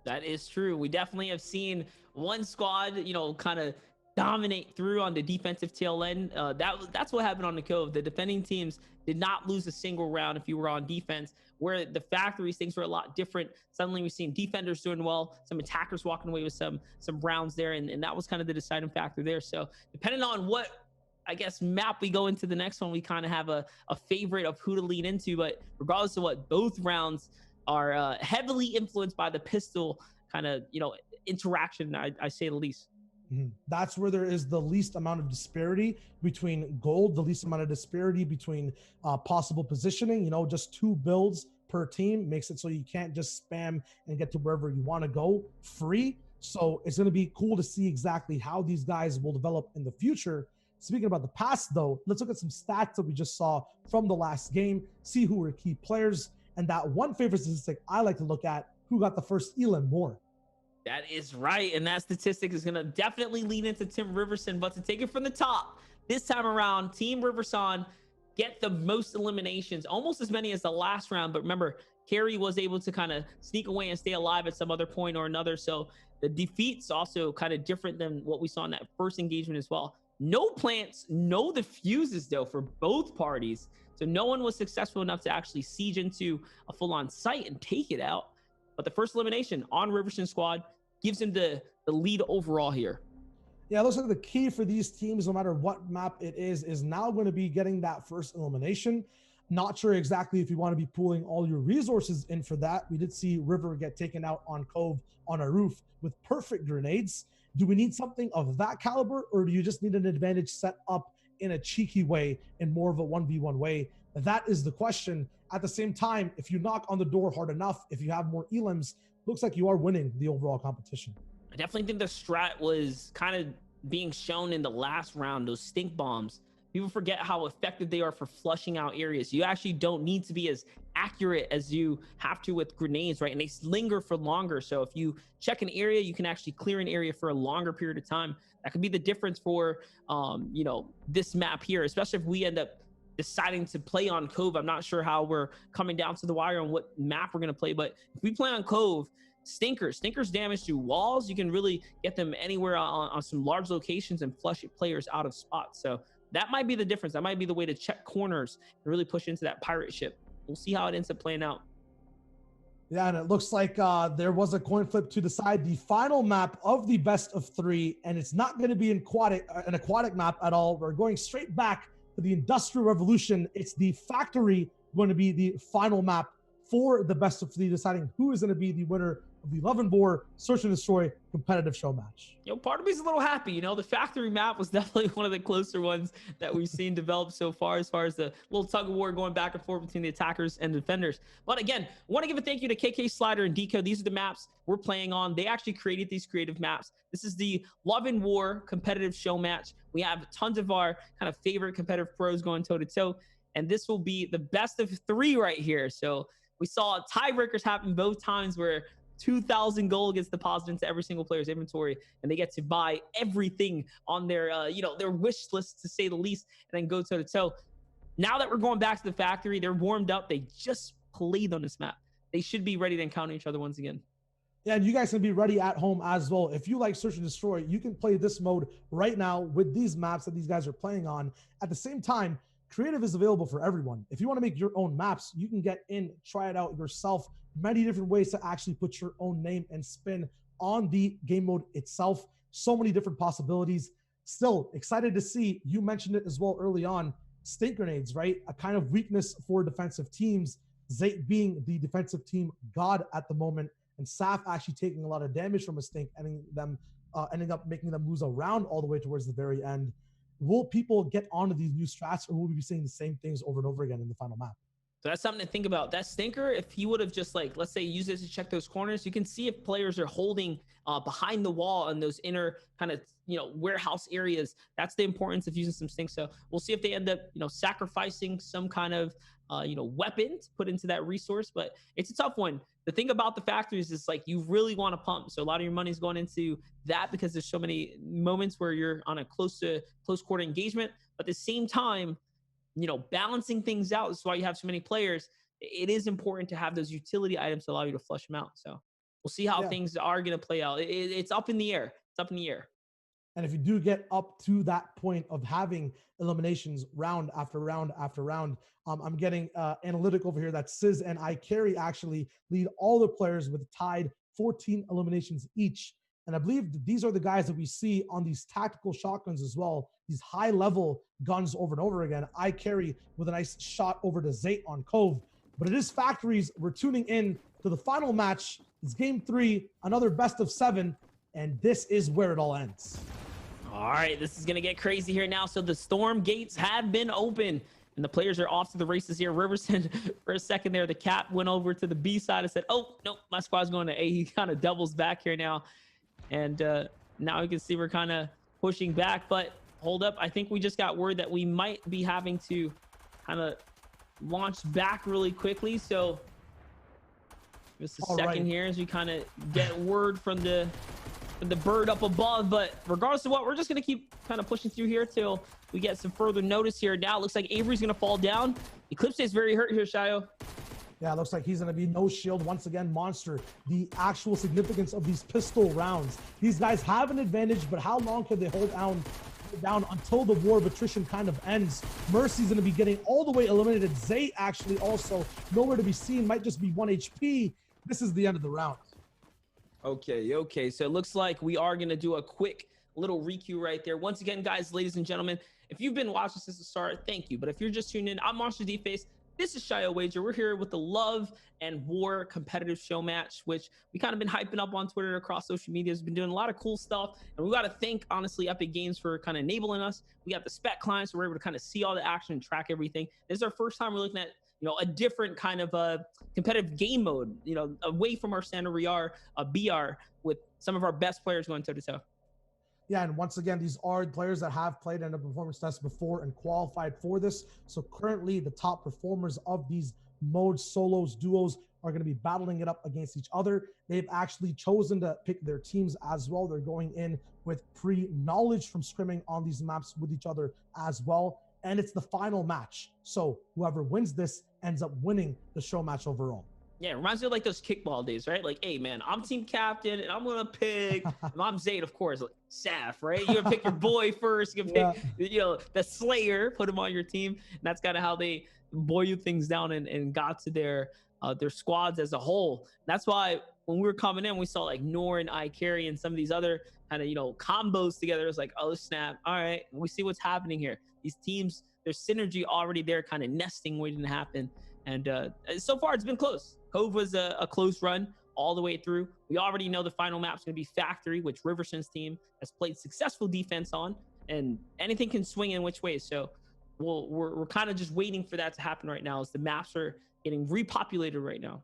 That is true. We definitely have seen one squad, kind of dominate through on the defensive tail end. That's what happened on the Cove. The defending teams did not lose a single round if you were on defense. Where the factories, things were a lot different. Suddenly, we've seen defenders doing well, some attackers walking away with some rounds there, and that was kind of the deciding factor there. So, depending on what, I guess, map we go into the next one, we kind of have a favorite of who to lean into. But regardless of what, both rounds are heavily influenced by the pistol kind of interaction. I say the least. That's where there is the least amount of disparity between gold, the least amount of disparity between possible positioning. Just two builds per team makes it so you can't just spam and get to wherever you want to go free. So it's going to be cool to see exactly how these guys will develop in the future. Speaking about the past, though, let's look at some stats that we just saw from the last game, see who were key players. And that one favorite statistic I like to look at, who got the first elim more. That is right. And that statistic is going to definitely lean into Tim Riverson. But to take it from the top, this time around, Team Riverson get the most eliminations, almost as many as the last round. But remember, Carrie was able to kind of sneak away and stay alive at some other point or another. So the defeat's also kind of different than what we saw in that first engagement as well. No plants, no defuses, though, for both parties. So no one was successful enough to actually siege into a full-on site and take it out. But the first elimination on Riverson's squad gives him the lead overall here. Yeah, it looks like the key for these teams, no matter what map it is now going to be getting that first elimination. Not sure exactly if you want to be pooling all your resources in for that. We did see River get taken out on Cove on a roof with perfect grenades. Do we need something of that caliber, or do you just need an advantage set up in a cheeky way, in more of a 1v1 way? That is the question. At the same time, if you knock on the door hard enough, if you have more elims, looks like you are winning the overall competition. I definitely think the strat was kind of being shown in the last round, those stink bombs. People forget how effective they are for flushing out areas. You actually don't need to be as accurate as you have to with grenades, right? And they linger for longer. So if you check an area, you can actually clear an area for a longer period of time. That could be the difference for, this map here, especially if we end up deciding to play on Cove. I'm not sure how we're coming down to the wire on what map we're going to play, but if we play on Cove, stinkers damage to walls. You can really get them anywhere on some large locations and flush players out of spots. So that might be the difference. That might be the way to check corners and really push into that pirate ship. We'll see how it ends up playing out. Yeah, and it looks like there was a coin flip to decide the final map of the best of three, and it's not going to be an aquatic map at all. We're going straight back to the Industrial Revolution. It's the factory going to be the final map for the best of three, deciding who is going to be the winner of the Love and Bore Search and Destroy competitive show match. Part of me is a little happy. The factory map was definitely one of the closer ones that we've seen develop so far, as far as the little tug of war going back and forth between the attackers and defenders. But again, I want to give a thank you to KK Slider and Deco. These are the maps we're playing on. They actually created these creative maps. This is the Love and War competitive show match. We have tons of our kind of favorite competitive pros going toe to toe, and this will be the best of three right here. So we saw tiebreakers happen both times, where 2,000 gold gets deposited into every single player's inventory, and they get to buy everything on their, their wish list, to say the least, and then go toe to toe. Now that we're going back to the factory, they're warmed up. They just played on this map. They should be ready to encounter each other once again. Yeah, and you guys can be ready at home as well. If you like Search and Destroy, you can play this mode right now with these maps that these guys are playing on. At the same time, creative is available for everyone. If you want to make your own maps, you can get in, try it out yourself. Many different ways to actually put your own name and spin on the game mode itself. So many different possibilities. Still excited to see, you mentioned it as well early on, stink grenades, right? A kind of weakness for defensive teams. Zayt being the defensive team god at the moment, and Saf actually taking a lot of damage from a stink, ending up making them lose a round all the way towards the very end. Will people get onto these new strats, or will we be seeing the same things over and over again in the final map? So that's something to think about. That stinker, if he would have just, let's say, used it to check those corners, you can see if players are holding behind the wall in those inner kind of, warehouse areas. That's the importance of using some stink. So we'll see if they end up, sacrificing some kind of, weapon to put into that resource. But it's a tough one. The thing about the factories is, you really want to pump. So a lot of your money is going into that, because there's so many moments where you're on a close quarter engagement. But at the same time, balancing things out. That's why you have so many players. It is important to have those utility items to allow you to flush them out. So we'll see how things are going to play out. It's up in the air. It's up in the air. And if you do get up to that point of having eliminations round after round after round, I'm getting analytic over here that Sizz and I Carry actually lead all the players with tied 14 eliminations each. And I believe these are the guys that we see on these tactical shotguns as well, these high level guns over and over again. I Carry with a nice shot over to Zate on Cove. But it is Factories. We're tuning in to the final match. It's game 3, another best of 7. And this is where it all ends. All right, this is going to get crazy here now. So the storm gates have been open and the players are off to the races here. Riverson, for a second there, the cap went over to the B side and said, oh, no, my squad's going to A. He kind of doubles back here now. And now you can see we're kind of pushing back. But hold up, I think we just got word that we might be having to kind of launch back really quickly. So just a second here as we kind of get word from the bird up above. But regardless of what, we're just going to keep kind of pushing through here till we get some further notice here. Now it looks like Avery's going to fall down. Eclipse is very hurt here, Shayo. Yeah, it looks like he's going to be no shield once again. Monster, the actual significance of these pistol rounds. These guys have an advantage, but how long can they hold down until the war of attrition kind of ends? Mercy's going to be getting all the way eliminated. Zay actually also nowhere to be seen, might just be 1 HP. This is the end of the round. Okay. So it looks like we are going to do a quick little requeue right there. Once again, guys, ladies and gentlemen, if you've been watching since the start, thank you. But if you're just tuning in, I'm Monster D-Face. This is Shayo Wager. We're here with the Love and War competitive show match, which we kind of been hyping up on Twitter, across social media. Has been doing a lot of cool stuff. And we got to thank, honestly, Epic Games for kind of enabling us. We got the spec clients, so we're able to kind of see all the action and track everything. This is our first time we're looking at, a different kind of a competitive game mode, away from our standard BR with some of our best players going toe to toe. Yeah, and once again, these are players that have played in a performance test before and qualified for this. So currently, the top performers of these modes, solos, duos, are going to be battling it up against each other. They've actually chosen to pick their teams as well. They're going in with pre-knowledge from scrimming on these maps with each other as well. And it's the final match. So whoever wins this ends up winning the show match overall. Yeah, it reminds me of like those kickball days, right? Like, hey, man, I'm team captain, and I'm going to pick, I'm Zayd, of course, like Saf, right? You're going to pick your boy first. You can pick, the Slayer, put him on your team. And that's kind of how they boil things down and got to their squads as a whole. That's why when we were coming in, we saw like Nor and I Carry and some of these other kind of, combos together. It's like, oh, snap. All right, we see what's happening here. These teams, there's synergy already there, kind of nesting, waiting to happen. And so far, it's been close. Cove was a close run all the way through. We already know the final map's going to be Factory, which Riverson's team has played successful defense on, and anything can swing in which way. So we're kind of just waiting for that to happen right now, as the maps are getting repopulated right now.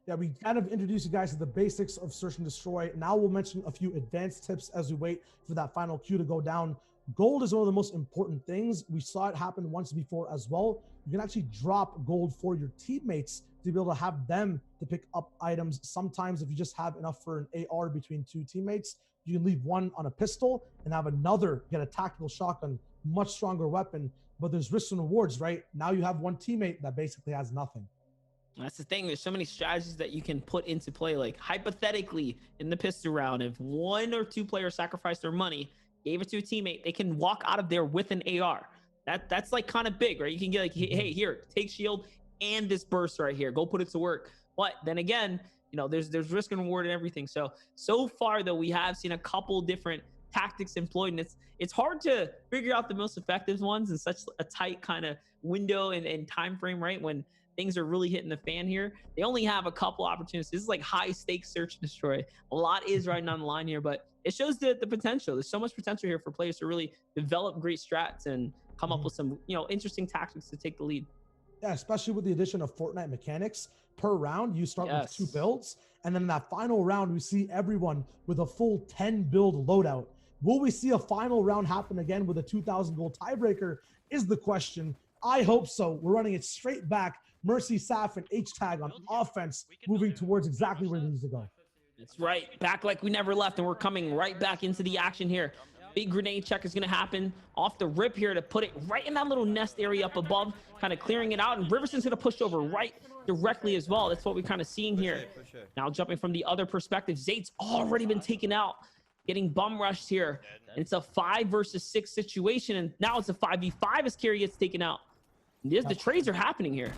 Yeah, we kind of introduced you guys to the basics of Search and Destroy. Now we'll mention a few advanced tips as we wait for that final queue to go down. Gold is one of the most important things. We saw it happen once before as well. You can actually drop gold for your teammates to be able to have them to pick up items. Sometimes if you just have enough for an AR between two teammates, you can leave one on a pistol and have another get a tactical shotgun, much stronger weapon. But there's risks and rewards, right? Now you have one teammate that basically has nothing. That's the thing. There's so many strategies that you can put into play. Like hypothetically in the pistol round, if 1 or 2 players sacrifice their money, gave it to a teammate, they can walk out of there with an AR. That's like kind of big, right? You can get like, hey, here, take shield and this burst right here. Go put it to work. But then again, there's risk and reward and everything. So far though, we have seen a couple different tactics employed, and it's hard to figure out the most effective ones in such a tight kind of window and time frame, right? When things are really hitting the fan here. They only have a couple opportunities. This is like high stakes search and destroy. A lot is riding on the line here, but it shows the potential. There's so much potential here for players to really develop great strats and come up with some, interesting tactics to take the lead. Yeah, especially with the addition of Fortnite mechanics. Per round, you start with 2 builds, and then in that final round, we see everyone with a full 10 build loadout. Will we see a final round happen again with a 2,000 gold tiebreaker is the question. I hope so. We're running it straight back. Mercy, Saf, and H-Tag on offense, moving towards exactly where it needs to go. That's right. Back like we never left, and we're coming right back into the action here. Big grenade check is going to happen off the rip here to put it right in that little nest area up above, kind of clearing it out. And Riverson's going to push over right directly as well. That's what we're kind of seeing here. Now jumping from the other perspective, Zayd's already been taken out. getting bum rushed here. And it's a 5 versus 6 situation, and now it's a 5v5 as Carry gets taken out. The trades are happening here.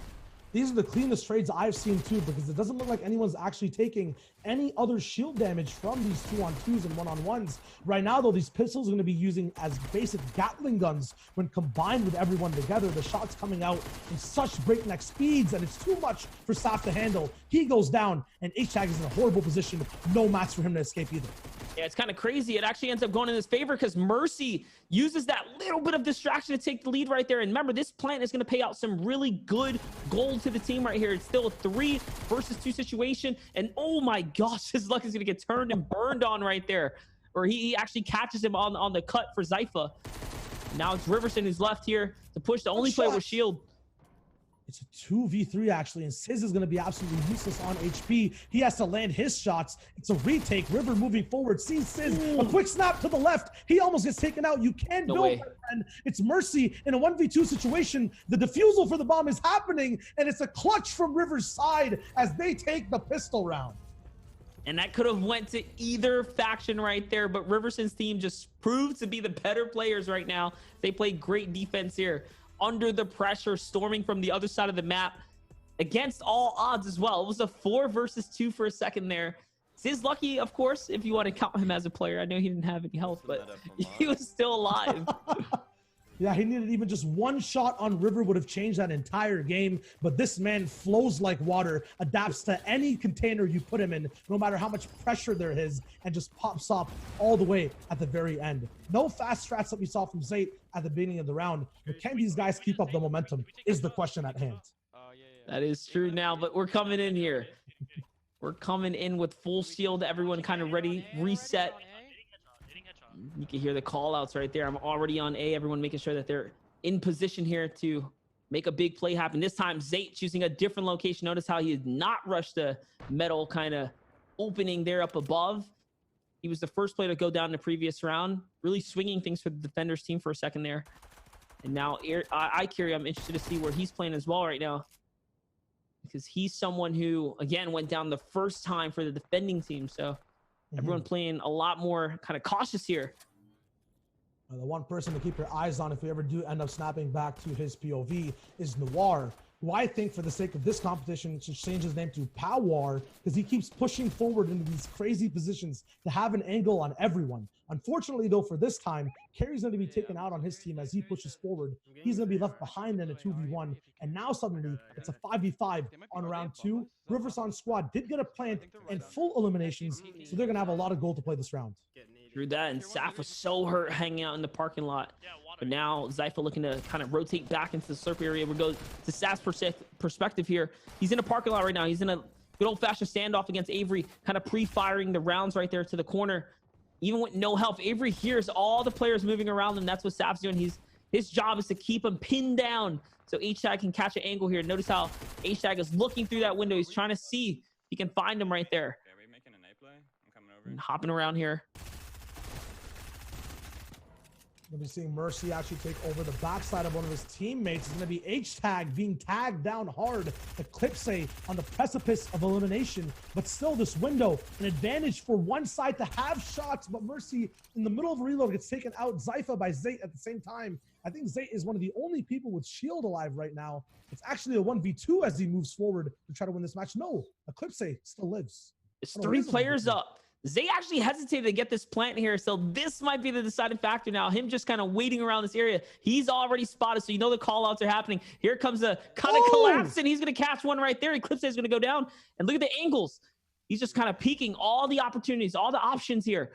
These are the cleanest trades I've seen too, because it doesn't look like anyone's actually taking any other shield damage from these 2-on-2s and 1-on-1s. Right now, though, these pistols are going to be using as basic Gatling guns when combined with everyone together. The shots coming out in such breakneck speeds, and it's too much for Saf to handle. He goes down, and H-Tag is in a horrible position. No mats for him to escape either. Yeah, it's kind of crazy. It actually ends up going in his favor because Mercy uses that little bit of distraction to take the lead right there. And remember, this plant is going to pay out some really good gold to the team right here. It's still a 3 versus 2 situation. And oh my gosh, his luck is going to get turned and burned on right there. Or he actually catches him on the cut for Zypha. Now it's Riverson who's left here to push the only player with shield. It's a 2v3 actually, and Sizz is going to be absolutely useless on HP. He has to land his shots. It's a retake. River moving forward. Sees Sizz. A quick snap to the left. He almost gets taken out. You can't build, my friend. It's Mercy in a 1v2 situation. The defusal for the bomb is happening, and it's a clutch from River's side as they take the pistol round. And that could have went to either faction right there, but Riverson's team just proved to be the better players right now. They played great defense here. Under the pressure, storming from the other side of the map against all odds as well. It was a 4 versus 2 for a second there. Sizz lucky, of course, if you want to count him as a player. I know he didn't have any health, but he was still alive. Yeah, he needed even just one shot on River would have changed that entire game. But this man flows like water, adapts to any container you put him in, no matter how much pressure there is, and just pops up all the way at the very end. No fast strats that we saw from Zayt at the beginning of the round. But can these guys keep up the momentum is the question at hand. That is true now, but we're coming in here. We're coming in with full shield. Everyone kind of ready, reset. You can hear the call outs right there. I'm already on A. Everyone making sure that they're in position here to make a big play happen. This time, Zayt choosing a different location. Notice how he did not rush the metal kind of opening there up above. He was the first player to go down in the previous round, really swinging things for the defenders team for a second there. And now iCarry, I'm interested to see where he's playing as well right now, because he's someone who, again, went down the first time for the defending team. So everyone playing a lot more kind of cautious here. The one person to keep your eyes on if we ever do end up snapping back to his POV is Noir, who I think for the sake of this competition should change his name to Powar, because he keeps pushing forward into these crazy positions to have an angle on everyone. Unfortunately, though, for this time, Carry's going to be taken out on his team as he pushes forward. He's going to be left behind in a 2v1, and now suddenly it's a 5v5 on round 2. Riverson squad did get a plant and full eliminations, so they're going to have a lot of gold to play this round. Through that, and Saf was so hurt hanging out in the parking lot. But now Zypha looking to kind of rotate back into the surf area. We'll go to Saf's perspective here. He's in a parking lot right now. He's in a good old-fashioned standoff against Avery, kind of pre-firing the rounds right there to the corner. Even with no help, Avery hears all the players moving around him. That's what Saf's doing. His job is to keep him pinned down so H-Tag can catch an angle here. Notice how H-Tag is looking through that window. He's trying to see if he can find him right there. Are we making an A play? I'm coming over. And hopping around here. We'll be seeing Mercy actually take over the backside of one of his teammates. It's going to be H-Tag being tagged down hard. Eclipse on the precipice of elimination. But still, this window, an advantage for one side to have shots. But Mercy, in the middle of a reload, gets taken out. Zypha by Zayt at the same time. I think Zayt is one of the only people with shield alive right now. It's actually a 1v2 as he moves forward to try to win this match. No, Eclipse still lives. It's 3 players up. Zay actually hesitated to get this plant here, so this might be the deciding factor now. Him just kind of waiting around this area. He's already spotted, so you know the call-outs are happening. Here comes a kind of collapse, and he's going to catch one right there. Eclipse is going to go down, and look at the angles. He's just kind of peeking all the opportunities, all the options here.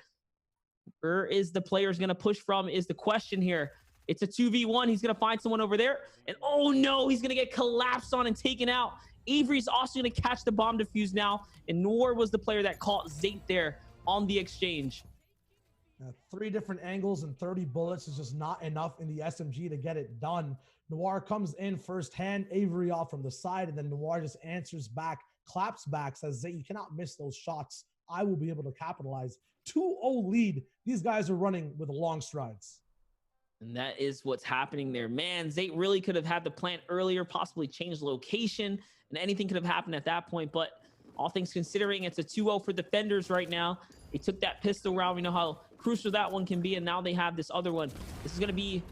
Where is the players going to push from is the question here. It's a 2v1. He's going to find someone over there, and oh no, he's going to get collapsed on and taken out. Avery's also going to catch the bomb defuse now, and Noir was the player that caught Zayt there on the exchange. 3 different angles and 30 bullets is just not enough in the SMG to get it done. Noir comes in firsthand, Avery off from the side, and then Noir just answers back, claps back, says, Zayt, you cannot miss those shots. I will be able to capitalize. 2-0 lead. These guys are running with long strides. And that is what's happening there. Man, Zayt really could have had the plant earlier, possibly changed location, and anything could have happened at that point. But all things considering, it's a 2-0 for defenders right now. They took that pistol round. We know how crucial that one can be, and now they have this other one. This is going to be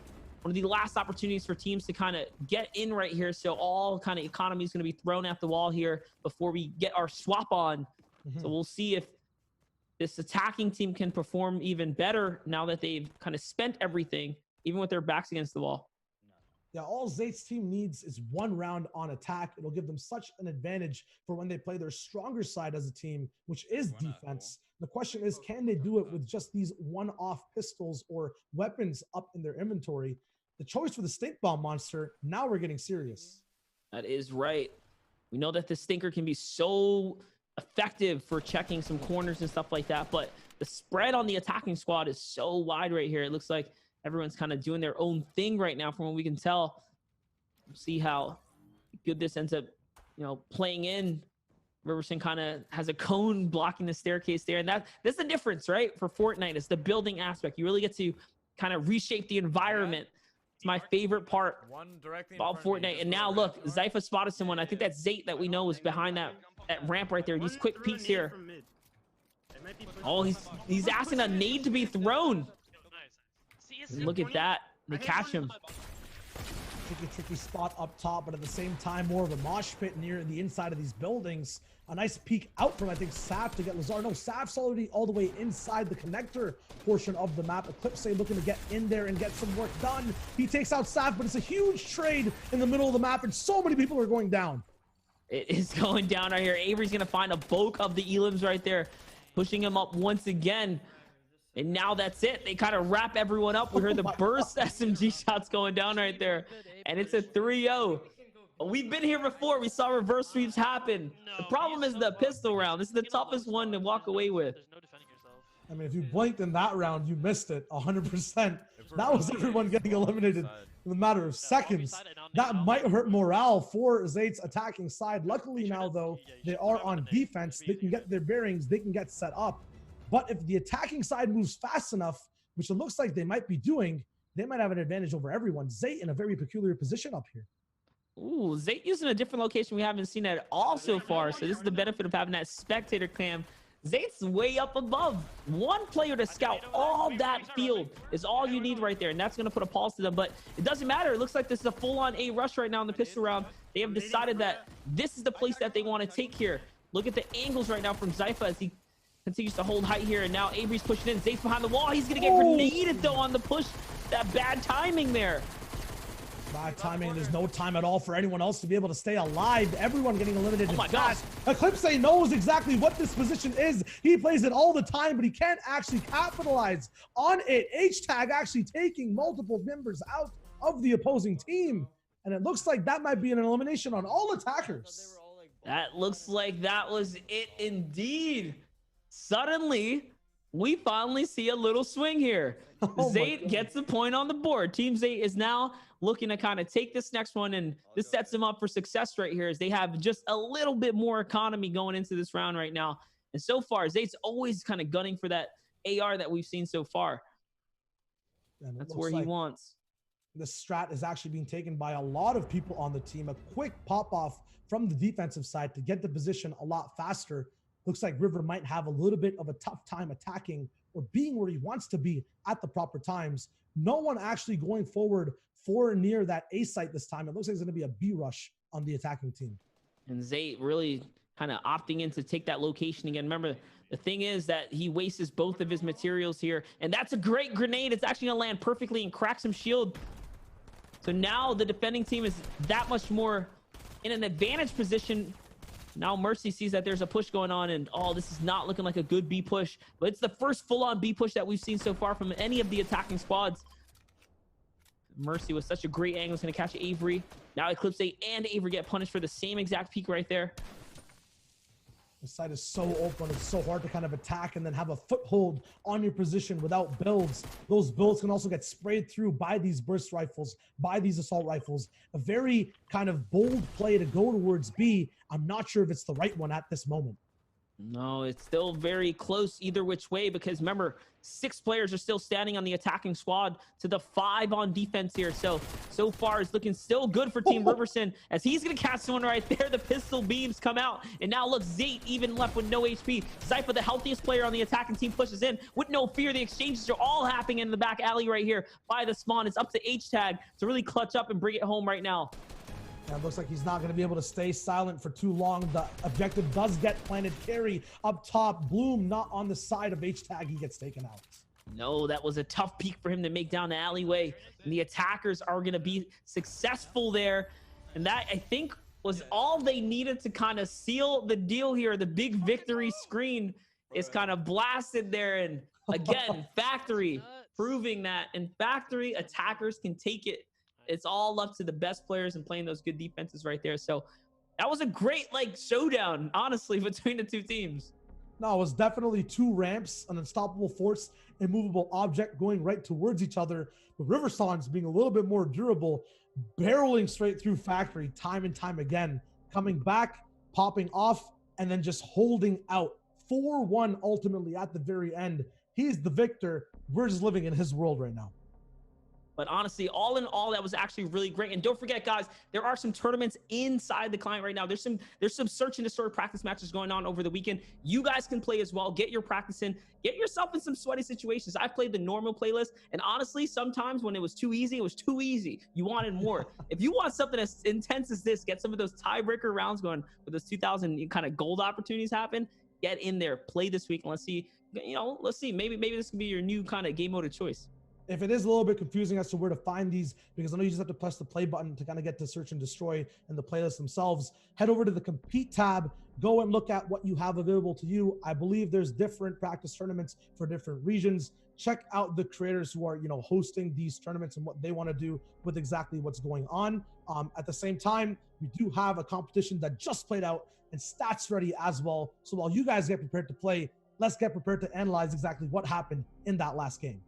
one of the last opportunities for teams to kind of get in right here. So all kind of economy is going to be thrown at the wall here before we get our swap on. So we'll see if this attacking team can perform even better now that they've kind of spent everything, even with their backs against the wall. Yeah, all Zate's team needs is one round on attack. It'll give them such an advantage for when they play their stronger side as a team, which is defense. The question is, can they do it with just these one-off pistols or weapons up in their inventory? The choice for the stink bomb monster, now we're getting serious. That is right. We know that the stinker can be so effective for checking some corners and stuff like that, but the spread on the attacking squad is so wide right here. It looks like everyone's kind of doing their own thing right now from what we can tell. We'll see how good this ends up, playing in. Riverson kind of has a cone blocking the staircase there, and that's the difference, right? For Fortnite, it's the building aspect. You really get to kind of reshape the environment. It's my favorite part about Fortnite. And now look, Zypha spotted someone. I think that's Zate that we know is behind that ramp right there. These quick peeks here. Oh, he's asking a nade to be thrown. Look at that. They catch him. Tricky spot up top, but at the same time, more of a mosh pit near the inside of these buildings. A nice peek out from, I think, Saf to get Lazar. No, Saf's already all the way inside the connector portion of the map. Eclipse looking to get in there and get some work done. He takes out Saf, but it's a huge trade in the middle of the map, and so many people are going down. It is going down right here. Avery's going to find a bulk of the elims right there, pushing him up once again. And now that's it. They kind of wrap everyone up. We heard the burst SMG shots going down right there. And it's a 3-0. We've been here before. We saw reverse sweeps happen. The problem is the pistol round. This is the toughest one to walk away with. I mean, if you blinked in that round, you missed it 100%. That was everyone getting eliminated in a matter of seconds. That might hurt morale for Zate's attacking side. Luckily now, though, they are on defense. They can get their bearings. They can get set up. But if the attacking side moves fast enough, which it looks like they might be doing, they might have an advantage over everyone. Zate in a very peculiar position up here. Ooh, Zate using a different location we haven't seen at all so far. So this is the benefit of having that spectator cam. Zate's way up above. One player to scout all that field is all you need right there. And that's going to put a pulse to them. But it doesn't matter. It looks like this is a full-on A rush right now in the pistol round. They have decided that this is the place that they want to take here. Look at the angles right now from Zypha as he continues to hold height here, and now Avery's pushing in. Zate's behind the wall. He's gonna get grenaded though on the push. That bad timing there. Bad timing. There's no time at all for anyone else to be able to stay alive. Everyone getting eliminated fast. Eclipse knows exactly what this position is. He plays it all the time, but he can't actually capitalize on it. H-Tag actually taking multiple members out of the opposing team. And it looks like that might be an elimination on all attackers. That looks like that was it indeed. Suddenly, we finally see a little swing here. Zate gets the point on the board. Team Zate is now looking to kind of take this next one, and this sets them up for success right here as they have just a little bit more economy going into this round right now. And so far, Zate's always kind of gunning for that AR that we've seen so far. That's where he wants. The strat is actually being taken by a lot of people on the team. A quick pop-off from the defensive side to get the position a lot faster. Looks like River might have a little bit of a tough time attacking or being where he wants to be at the proper times. No one actually going forward for near that A site this time. It looks like it's going to be a B rush on the attacking team. And Zate really kind of opting in to take that location again. Remember, the thing is that he wastes both of his materials here. And that's a great grenade. It's actually going to land perfectly and crack some shield. So now the defending team is that much more in an advantage position. Now Mercy sees that there's a push going on, and this is not looking like a good B push, but it's the first full-on B push that we've seen so far from any of the attacking squads. Mercy with such a great angle is going to catch Avery. Now Eclipse and Avery get punished for the same exact peak right there. The site is so open. It's so hard to kind of attack and then have a foothold on your position without builds. Those builds can also get sprayed through by these burst rifles, by these assault rifles. A very kind of bold play to go towards B. I'm not sure if it's the right one at this moment. No, it's still very close either which way because remember, 6 players are still standing on the attacking squad to the 5 on defense here. So far it's looking still good for Team Riverson as he's going to catch one right there. The pistol beams come out and now look, Zate even left with no HP. Zypher, the healthiest player on the attacking team, pushes in with no fear. The exchanges are all happening in the back alley right here by the spawn. It's up to H-Tag to really clutch up and bring it home right now. And it looks like he's not going to be able to stay silent for too long. The objective does get planted. Carry up top. Bloom not on the side of H-Tag. He gets taken out. No, that was a tough peek for him to make down the alleyway. And the attackers are going to be successful there. And that, I think, was all they needed to kind of seal the deal here. The big victory screen is kind of blasted there. And again, Factory proving that. And Factory attackers can take it. It's all up to the best players and playing those good defenses right there. So that was a great showdown, honestly, between the two teams. No, it was definitely 2 ramps, an unstoppable force, immovable object going right towards each other. But Riverson's being a little bit more durable, barreling straight through Factory time and time again, coming back, popping off, and then just holding out. 4-1 ultimately at the very end. He's the victor. We're just living in his world right now. But honestly, all in all, that was actually really great. And don't forget, guys, there are some tournaments inside the client right now. There's some search and destroy practice matches going on over the weekend. You guys can play as well. Get your practice in. Get yourself in some sweaty situations. I played the normal playlist, and honestly, sometimes when it was too easy, it was too easy. You wanted more. If you want something as intense as this, get some of those tiebreaker rounds going with those 2,000 kind of gold opportunities happen. Get in there, play this week, and let's see. Let's see. Maybe this can be your new kind of game mode of choice. If it is a little bit confusing as to where to find these, because I know you just have to press the play button to kind of get to search and destroy and the playlists themselves, head over to the compete tab, go and look at what you have available to you. I believe there's different practice tournaments for different regions. Check out the creators who are, hosting these tournaments and what they want to do with exactly what's going on. At the same time, we do have a competition that just played out and stats ready as well. So while you guys get prepared to play, let's get prepared to analyze exactly what happened in that last game.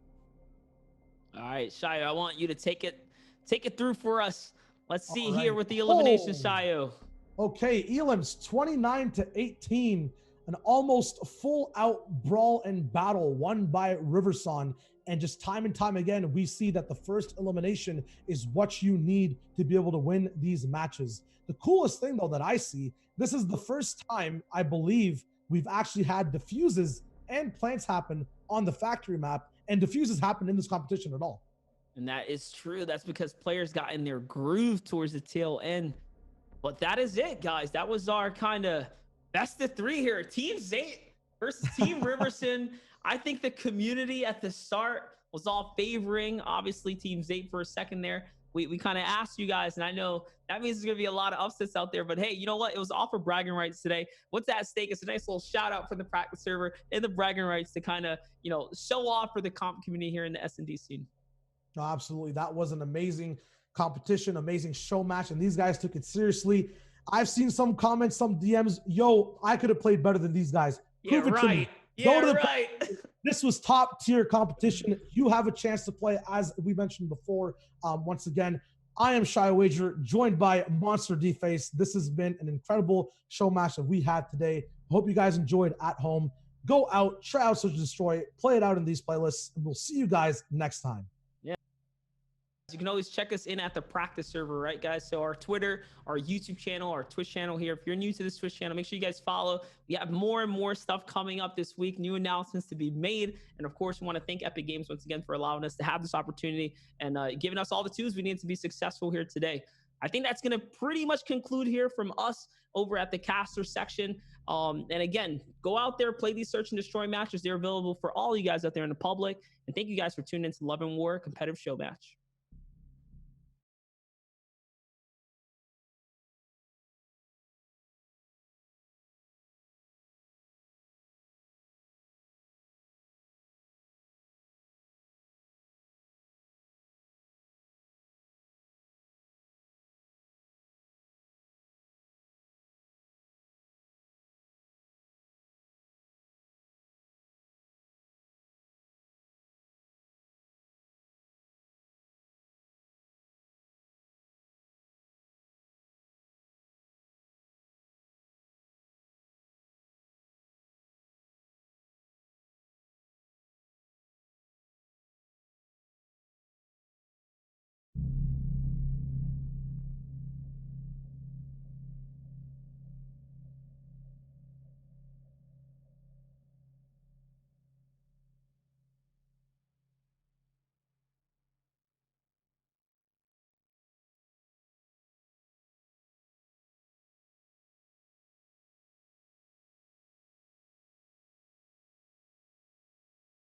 All right, Shayo, I want you to take it through for us. Let's see right. here with the elimination, Shayo. Okay, Elam's 29-18, an almost full-out brawl and battle won by Riverson. And just time and time again, we see that the first elimination is what you need to be able to win these matches. The coolest thing, though, that I see, this is the first time, I believe, we've actually had defuses and plants happen on the factory map, and defuses happen in this competition at all. And that is true. That's because players got in their groove towards the tail end. But that is it, guys. That was our kind of best of 3 here. Team Zate versus Team Riverson. I think the community at the start was all favoring, obviously, Team Zate for a second there. We kind of asked you guys, and I know that means there's going to be a lot of upsets out there, but hey, you know what? It was all for bragging rights today. What's at stake? It's a nice little shout out for the practice server and the bragging rights to kind of, show off for the comp community here in the S&D scene. No, absolutely. That was an amazing competition, amazing show match, and these guys took it seriously. I've seen some comments, some DMs, yo, I could have played better than these guys. Yeah, right. Yeah, right. This was top tier competition. You have a chance to play, as we mentioned before. Once again, I am Shy Wager, joined by Monster D-Face. This has been an incredible show match that we had today. Hope you guys enjoyed at home. Go out, try out Search and Destroy, play it out in these playlists, and we'll see you guys next time. You can always check us in at the practice server, right, guys? So our Twitter, our YouTube channel, our Twitch channel here. If you're new to this Twitch channel, make sure you guys follow. We have more and more stuff coming up this week, new announcements to be made. And of course, we want to thank Epic Games once again for allowing us to have this opportunity and giving us all the tools we need to be successful here today. I think that's going to pretty much conclude here from us over at the caster section. And again, go out there, play these search and destroy matches. They're available for all you guys out there in the public. And thank you guys for tuning into Love and War competitive show match.